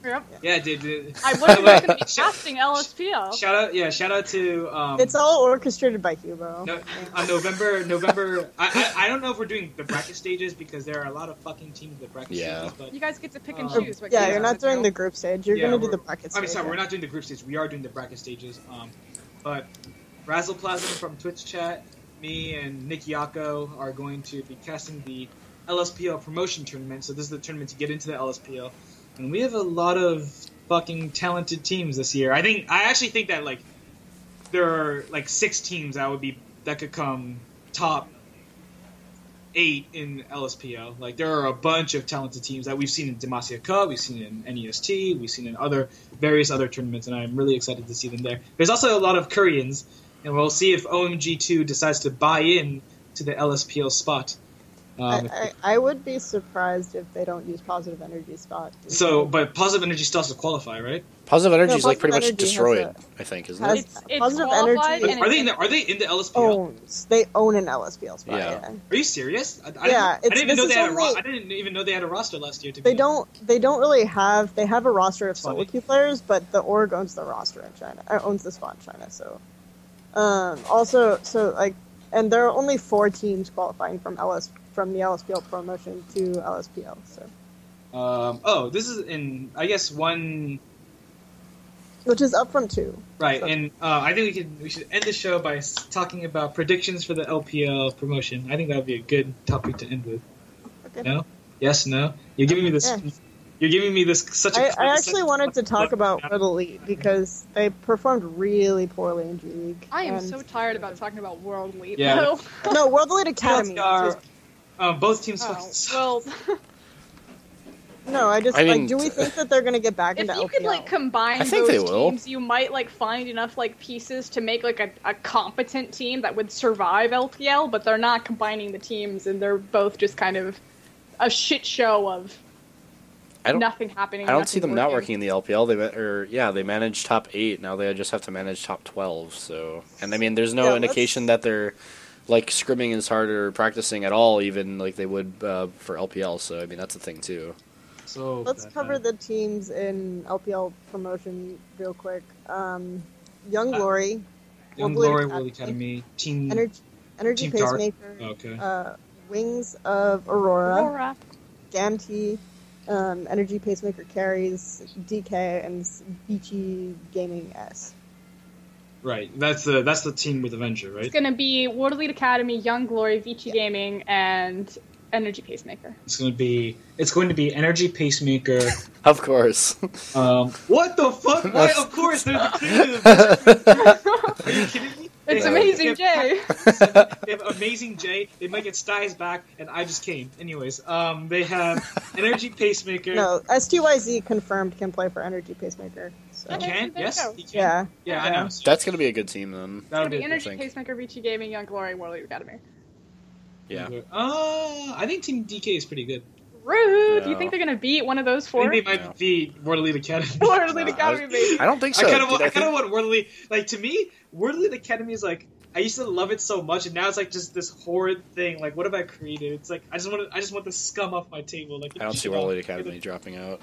S1: Yep.
S2: Yeah, dude.
S1: I wasn't going to be casting LSPL.
S2: Shout out to.
S3: It's all orchestrated by Hugo.
S2: No, on November. I don't know if we're doing the bracket stages because there are a lot of fucking teams in the bracket
S4: Yeah.
S2: stages. But
S1: You guys get to pick and
S2: Um,
S1: choose. What
S3: Yeah,
S1: games
S3: you're not
S1: to
S3: doing
S1: do.
S3: the group stage. You're
S2: Yeah,
S3: going to do
S2: we're-
S3: the bracket
S2: I'm
S3: stage.
S2: sorry, we're not doing the group stage. We are doing the bracket stages. But Razzleplasm from Twitch chat, me and Nick Yako are going to be casting the LSPL promotion tournament. So this is the tournament to get into the LSPL, and we have a lot of fucking talented teams this year. I actually think that like there are like 6 teams that could come top 8 in LSPL. Like there are a bunch of talented teams that we've seen in Demacia Cup, we've seen in NEST, we've seen in various other tournaments, and I'm really excited to see them there. There's also a lot of Koreans, and we'll see if OMG2 decides to buy in to the LSPL spot.
S3: I would be surprised if they don't use positive energy spot.
S2: But Positive Energy still has to qualify, right?
S4: Positive Energy
S3: No,
S4: is like pretty much
S3: Positive Energy
S4: destroyed,
S3: has
S4: I think, isn't
S3: has-
S4: it?
S1: It's
S3: Positive
S1: qualified
S3: Energy-
S1: and
S2: Are they in the LSPL?
S3: They own an LSPL spot.
S4: Yeah.
S3: Yeah.
S2: Are you serious? I
S3: Yeah,
S2: didn't even
S3: this
S2: know
S3: is
S2: they had
S3: only-
S2: I didn't even know they had a roster last year.
S3: They don't really have. They have a roster of solo
S2: Funny.
S3: queue players, but the org owns the roster in China. Owns the spot in China. So, and there are only 4 teams qualifying from the LSPL promotion to LSPL. So,
S2: this is in, I guess, one.
S3: which is up from 2.
S2: Right,
S3: So-
S2: and I think we should end the show by talking about predictions for the LPL promotion. I think that would be a good topic to end with.
S3: Okay.
S2: No? Yes? No? You're giving me this.
S3: Yeah.
S2: You're giving me this such a.
S3: I actually wanted to talk about World Elite because they performed really poorly in G League.
S1: I am
S3: and-
S1: so tired about talking about World Elite.
S2: Yeah.
S1: though.
S3: No, World Elite Academy.
S2: Both teams.
S1: Oh,
S2: fucking suck.
S1: well,
S3: No,
S4: I mean,
S3: do we think that they're going to get back
S1: if
S3: into
S1: you
S3: LPL?
S1: could like combine
S4: I think
S1: those
S4: they will.
S1: teams, you might like find enough like pieces to make like a competent team that would survive LPL. But they're not combining the teams, and they're both just kind of a shit show of nothing happening.
S4: I don't see them
S1: nothing
S4: not working in the LPL. They managed top 8. Now they just have to manage top 12. So, and I mean, there's no
S3: Yeah,
S4: indication that they're like scrimming as hard or practicing at all, even like they would for LPL. So, I mean, that's a thing too.
S2: So
S3: Let's cover the teams in LPL promotion real quick. Young Glory,
S2: Young
S3: World
S2: Glory,
S3: Elite
S2: World Academy, Team.
S3: Energy
S2: Team Dark.
S3: Pacemaker,
S2: Okay.
S3: Wings of Aurora,
S1: Aurora.
S3: Gamti, Energy Pacemaker Carries, DK, and Beachy Gaming S.
S2: Right. That's the team with Avenger, right?
S1: It's gonna be World Elite Academy, Young Glory, Vici Gaming, and Energy Pacemaker.
S2: It's going to be Energy Pacemaker.
S4: Of course.
S2: What the fuck? Why? Of course, they're the Are you kidding me?
S1: It's
S2: They have-
S1: Amazing
S2: they have-
S1: Jay.
S2: They have Amazing J. They might get Styes back, and I just came. Anyways, they have Energy Pacemaker.
S3: No, STYZ confirmed can play for Energy Pacemaker. So.
S2: He
S1: Okay,
S2: can.
S1: there you
S2: Yes,
S1: go.
S2: he can.
S3: Yeah.
S2: Yeah, I know. So
S4: That's gonna be a good team then.
S2: that'll
S1: It's
S2: be
S1: gonna be
S2: a good
S1: Energy
S2: thing.
S1: Pacemaker, Vici Gaming, Young Glory, World Elite Academy.
S4: Yeah.
S2: I think Team DK is pretty good.
S1: Rude.
S4: No.
S1: You think they're gonna beat one of those
S2: I
S1: four?
S2: think they might beat World Elite Academy.
S1: World Elite Academy, baby.
S4: I don't think so.
S2: I
S4: Dude,
S2: kind of want World Elite. Like, to me, World Elite Academy is like, I used to love it so much, and now it's like just this horrid thing. Like, what have I created? It's like I just want the scum off my table. Like,
S4: I don't see World Elite Academy dropping out.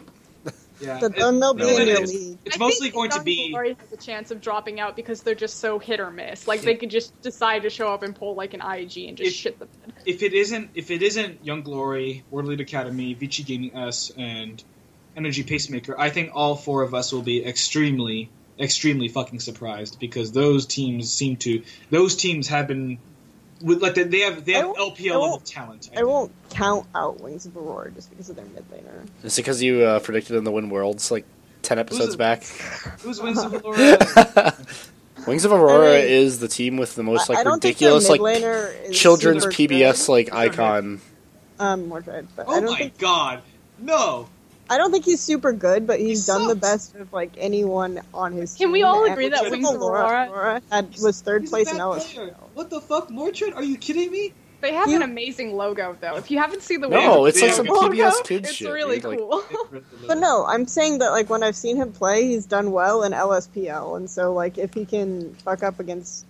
S2: Yeah,
S3: But then they'll be
S4: no,
S3: in
S4: it
S3: your
S4: is.
S3: league.
S2: It's
S1: I
S2: mostly
S1: think
S2: going to
S1: Young
S2: be.
S1: Glory has a chance of dropping out because they're just so hit or miss. Like they could just decide to show up and pull like an IG and just shit the bed.
S2: If it isn't Young Glory, World Elite Academy, Vici Gaming S, and Energy Pacemaker, I think all four of us will be extremely fucking surprised because those teams have been like they have LPL level talent.
S3: I won't count out Wings of Aurora just because of their mid laner.
S4: Is it because you predicted them to win Worlds like 10 episodes back?
S2: Who's Wings of Aurora?
S4: Wings of Aurora
S3: I mean,
S4: is the team with the most like
S3: I don't
S4: ridiculous
S3: think
S4: like
S3: their mid laner is
S4: children's
S3: super
S4: PBS
S3: good.
S4: like icon.
S3: Mordred, but
S2: Oh my god, no!
S3: I don't think he's super good, but he's
S2: He
S3: done the
S2: sucks.
S3: best of like anyone on his team.
S1: Can we all
S3: And
S1: agree that
S3: Wings
S1: Wings of Aurora-
S3: was third
S2: He's a
S3: place in
S2: bad
S3: LS?
S2: player. What the fuck, Mordred? Are you kidding me?
S1: They have
S3: You-
S1: an amazing logo though. If you haven't seen the
S4: No,
S1: Wings
S4: it's like
S2: Yeah,
S4: some
S1: logo,
S4: PBS kids
S1: it's
S4: shit.
S1: really
S4: dude. Like,
S1: cool.
S3: But no, I'm saying that like when I've seen him play, he's done well in LSPL, and so like if he can fuck up against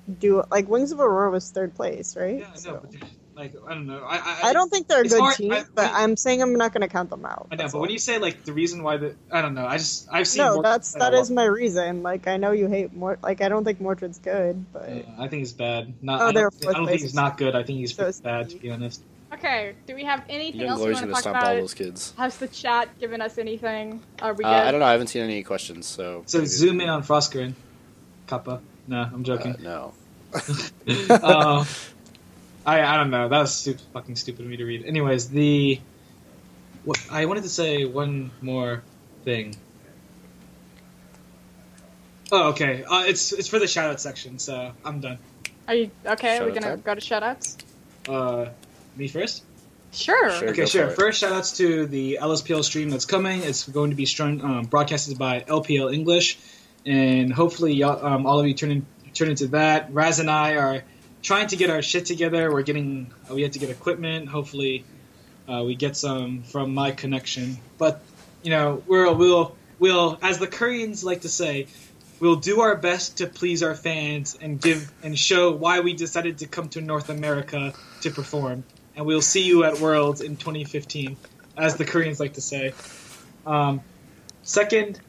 S3: Wings of Aurora was third place, right?
S2: Yeah,
S3: So-
S2: no, but like I don't know.
S3: I don't think they're a
S2: it's
S3: good
S2: hard-
S3: team, but I'm saying I'm not going to count them out.
S2: I know,
S3: That's
S2: but
S3: all.
S2: when you say like the reason why I don't know. I've seen.
S3: No,
S2: Mordred
S3: that
S2: play a
S3: is
S2: lot.
S3: my reason. Like I know you hate like I don't think Mordred's good, but
S2: I think he's bad. Not.
S3: Oh,
S2: I
S3: they're
S2: don't,
S3: fourth
S2: I don't
S3: place.
S2: think he's not good. I think he's
S3: So
S2: pretty bad, to be honest.
S1: Okay, do we have anything
S4: Young
S1: else we
S4: Glory's
S1: want to
S4: gonna
S1: talk
S4: stomp all
S1: about?
S4: those kids.
S1: Has the chat given us anything? Are we good?
S4: I don't know. I haven't seen any questions, so.
S2: So zoom in on Frostgrin, Kappa. No, I'm joking.
S4: No.
S2: I don't know. That was fucking stupid of me to read. Anyways, I wanted to say one more thing. Oh, okay. It's for the shoutout section, so I'm done.
S1: Are you okay? Are we
S4: Shout-out
S1: gonna
S4: time?
S1: go to shoutouts?
S2: Me first?
S1: Sure.
S4: Sure.
S2: Okay,
S4: go
S2: sure.
S4: for it.
S2: First, shoutouts to the LSPL stream that's coming. It's going to be broadcasted by LPL English, and hopefully, y'all, all of you turn into that. Raz and I are trying to get our shit together. We have to get equipment. Hopefully, we get some from my connection. But you know, we'll as the Koreans like to say, we'll do our best to please our fans and show why we decided to come to North America to perform. And we'll see you at Worlds in 2015, as the Koreans like to say. Second,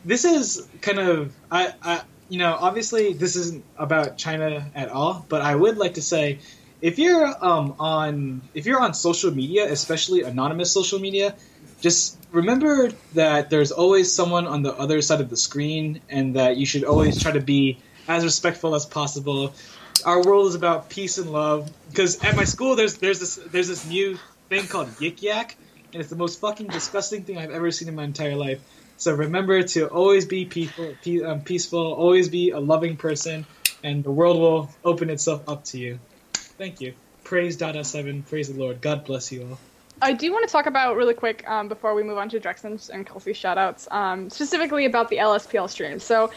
S2: this is kind of obviously this isn't about China at all, but I would like to say, if you're on social media, especially anonymous social media, just remember that there's always someone on the other side of the screen, and that you should always try to be as respectful as possible. Our world is about peace and love. Because at my school, there's this new thing called Yik Yak, and it's the most fucking disgusting thing I've ever seen in my entire life. So remember to always be peaceful, always be a loving person, and the world will open itself up to you. Thank you. Praise Dada7. Praise the Lord. God bless you all.
S1: I do want to talk about really quick before we move on to Drexen's and Kelsey's shoutouts, specifically about the LSPL stream. So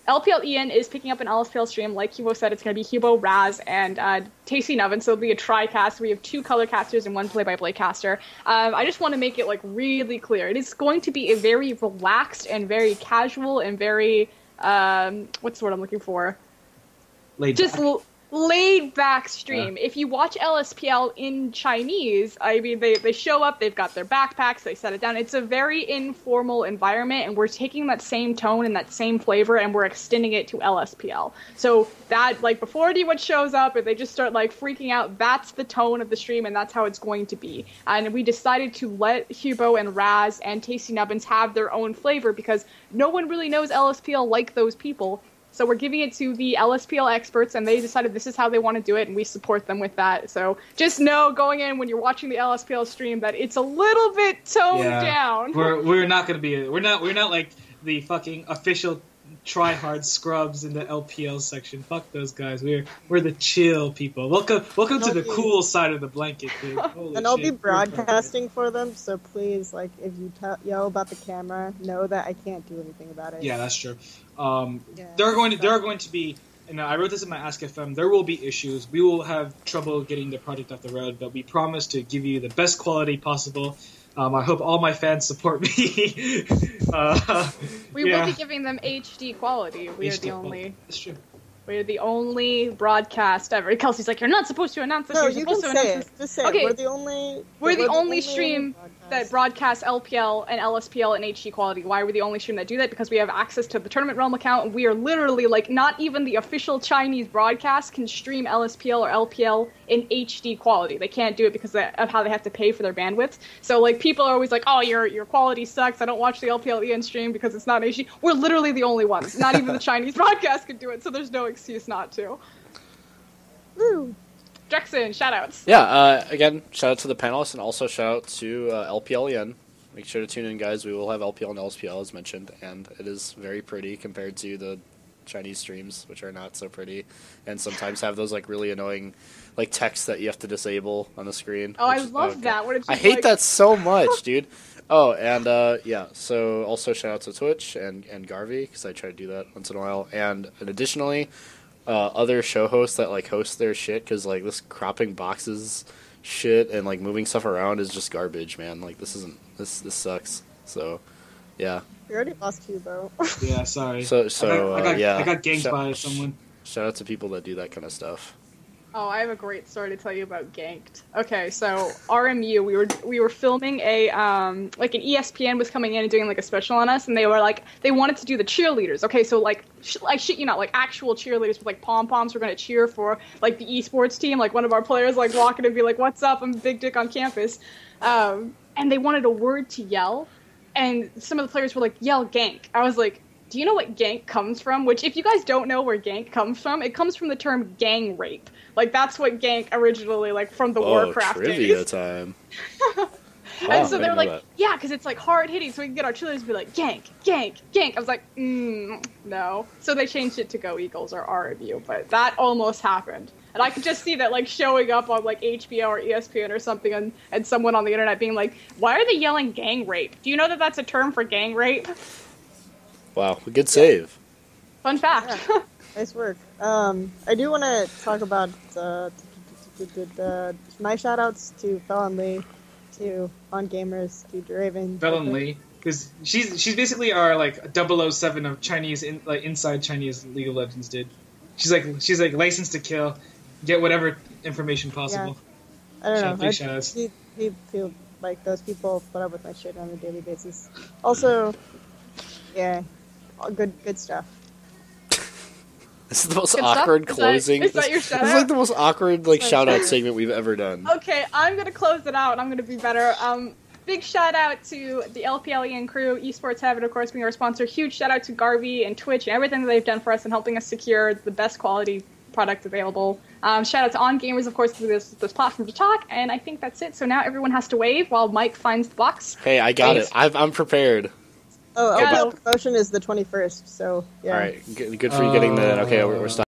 S1: LPL Ian is picking up an LSPL stream. Like Hubo said, it's going to be Hubo, Raz, and Tasty Nubbin. So it'll be a tri-cast. We have 2 color casters and 1 play-by-play caster. I just want to make it really clear. It is going to be a very relaxed and very casual and very what's the word I'm looking for?
S2: Laid
S1: Just
S2: back.
S1: laid back stream. If you watch LSPL in Chinese, I mean, they show up, they've got their backpacks, they set it down. It's a very informal environment, and we're taking that same tone and that same flavor, and we're extending it to LSPL. So that, before anyone shows up and they just start, freaking out, that's the tone of the stream, and that's how it's going to be. And we decided to let Hubo and Raz and Tasty Nubbins have their own flavor, because no one really knows LSPL like those people. So we're giving it to the LSPL experts, and they decided this is how they want to do it, and we support them with that. So just know, going in when you're watching the LSPL stream, that it's a little bit toned down.
S2: We're not gonna be we're not like the fucking official try-hard scrubs in the LPL section. Fuck those guys. We're the chill people. Welcome to the cool side of the blanket, dude. Holy
S3: and I'll be
S2: shit.
S3: broadcasting for them, so please, if you yell about the camera, know that I can't do anything about it.
S2: Yeah, that's true.
S3: Yeah.
S2: There are going to be I wrote this in my Ask FM. There will be issues. We will have trouble getting the project off the road, but we promise to give you the best quality possible. I hope all my fans support me.
S1: We will be giving them HD quality. We are the only.
S2: That's true.
S1: We're the only broadcast ever. Kelsey's like, you're not supposed to announce this.
S3: No,
S1: you're
S3: you can
S1: supposed to
S3: say
S1: announce
S3: it.
S1: this.
S3: Just say
S1: Okay.
S3: it. We're the only
S1: stream
S3: broadcast.
S1: that broadcasts LPL and LSPL in HD quality. Why we're the only stream that do that? Because we have access to the Tournament Realm account, and we are literally, like, not even the official Chinese broadcast can stream LSPL or LPL in HD quality. They can't do it because of how they have to pay for their bandwidth. So, like, people are always like, oh, your quality sucks. I don't watch the LPL EN stream because it's not HD. We're literally the only ones. Not even the Chinese broadcast can do it, so there's no excuse not to.
S3: Woo.
S1: Drexen, shoutouts.
S4: Yeah, again, shout out to the panelists, and also shout out to LPLEN. Make sure to tune in, guys. We will have LPL and LSPL, as mentioned, and it is very pretty compared to the Chinese streams, which are not so pretty, and sometimes have those, like, really annoying, like, text that you have to disable on the screen.
S1: Oh, I love that. What did you
S4: I hate
S1: like?
S4: that so much, dude. Oh, and, yeah, so also shout out to Twitch and Garvey, because I try to do that once in a while, and additionally, other show hosts that, like, host their shit, because, like, this cropping boxes shit and, like, moving stuff around is just garbage, man. Like, this sucks. So, yeah.
S3: We already lost you, though.
S2: Yeah, sorry.
S4: So
S2: I got ganked by someone.
S4: Shout out to people that do that kind of stuff.
S1: Oh, I have a great story to tell you about Ganked. Okay, so RMU, we were filming a like an ESPN was coming in and doing like a special on us, and they were like they wanted to do the cheerleaders. Okay, so like shit, you know, like actual cheerleaders with like pom poms were gonna cheer for like the esports team. Like one of our players like walking and be like, "What's up? I'm Big Dick on campus," and they wanted a word to yell, and some of the players were like, "Yell gank." I was like, do you know what gank comes from? Which, if you guys don't know where gank comes from, it comes from the term gang rape. Like, that's what gank originally, like, from the Warcraft
S4: trivia
S1: days.
S4: time.
S1: And so they're like, yeah, because it's, like, hard-hitting, so we can get our cheerleaders to be like, gank, gank, gank. I was like, no. So they changed it to Go Eagles or RMU, but that almost happened. And I could just see that, like, showing up on, like, HBO or ESPN or something, and someone on the internet being like, why are they yelling gang rape? Do you know that that's a term for gang rape?
S4: Wow, good save.
S1: Fun fact.
S3: Yeah. Nice work. I do want to talk about my shoutouts to Felon Lee, to On Gamers, to Draven.
S2: Felon Lee, because she's basically our like 007 of Chinese inside Chinese League of Legends, dude. She's like licensed to kill, get whatever information possible.
S3: Yeah. I don't know.
S2: Shoutouts.
S3: He feel like those people put up with my shit on a daily basis. Also, yeah, all good stuff.
S4: This is the most
S1: Good
S4: awkward
S1: stuff?
S4: closing.
S1: Is that your shout
S4: This is
S1: out?
S4: like the most awkward shout out segment we've ever done.
S1: Okay, I'm gonna close it out and I'm gonna be better. Big shout out to the LPLEN crew, Esports Heaven, of course, being our sponsor. Huge shout out to Garvey and Twitch and everything that they've done for us and helping us secure the best quality product available. Shout out to On Gamers, of course, for this platform to talk, and I think that's it. So now everyone has to wave while Mike finds the box.
S4: Hey, I got it. I'm prepared.
S3: Oh,
S1: Yeah.
S3: LPL promotion is the 21st, so yeah.
S4: All right, good for you getting that. Okay, we're stopping.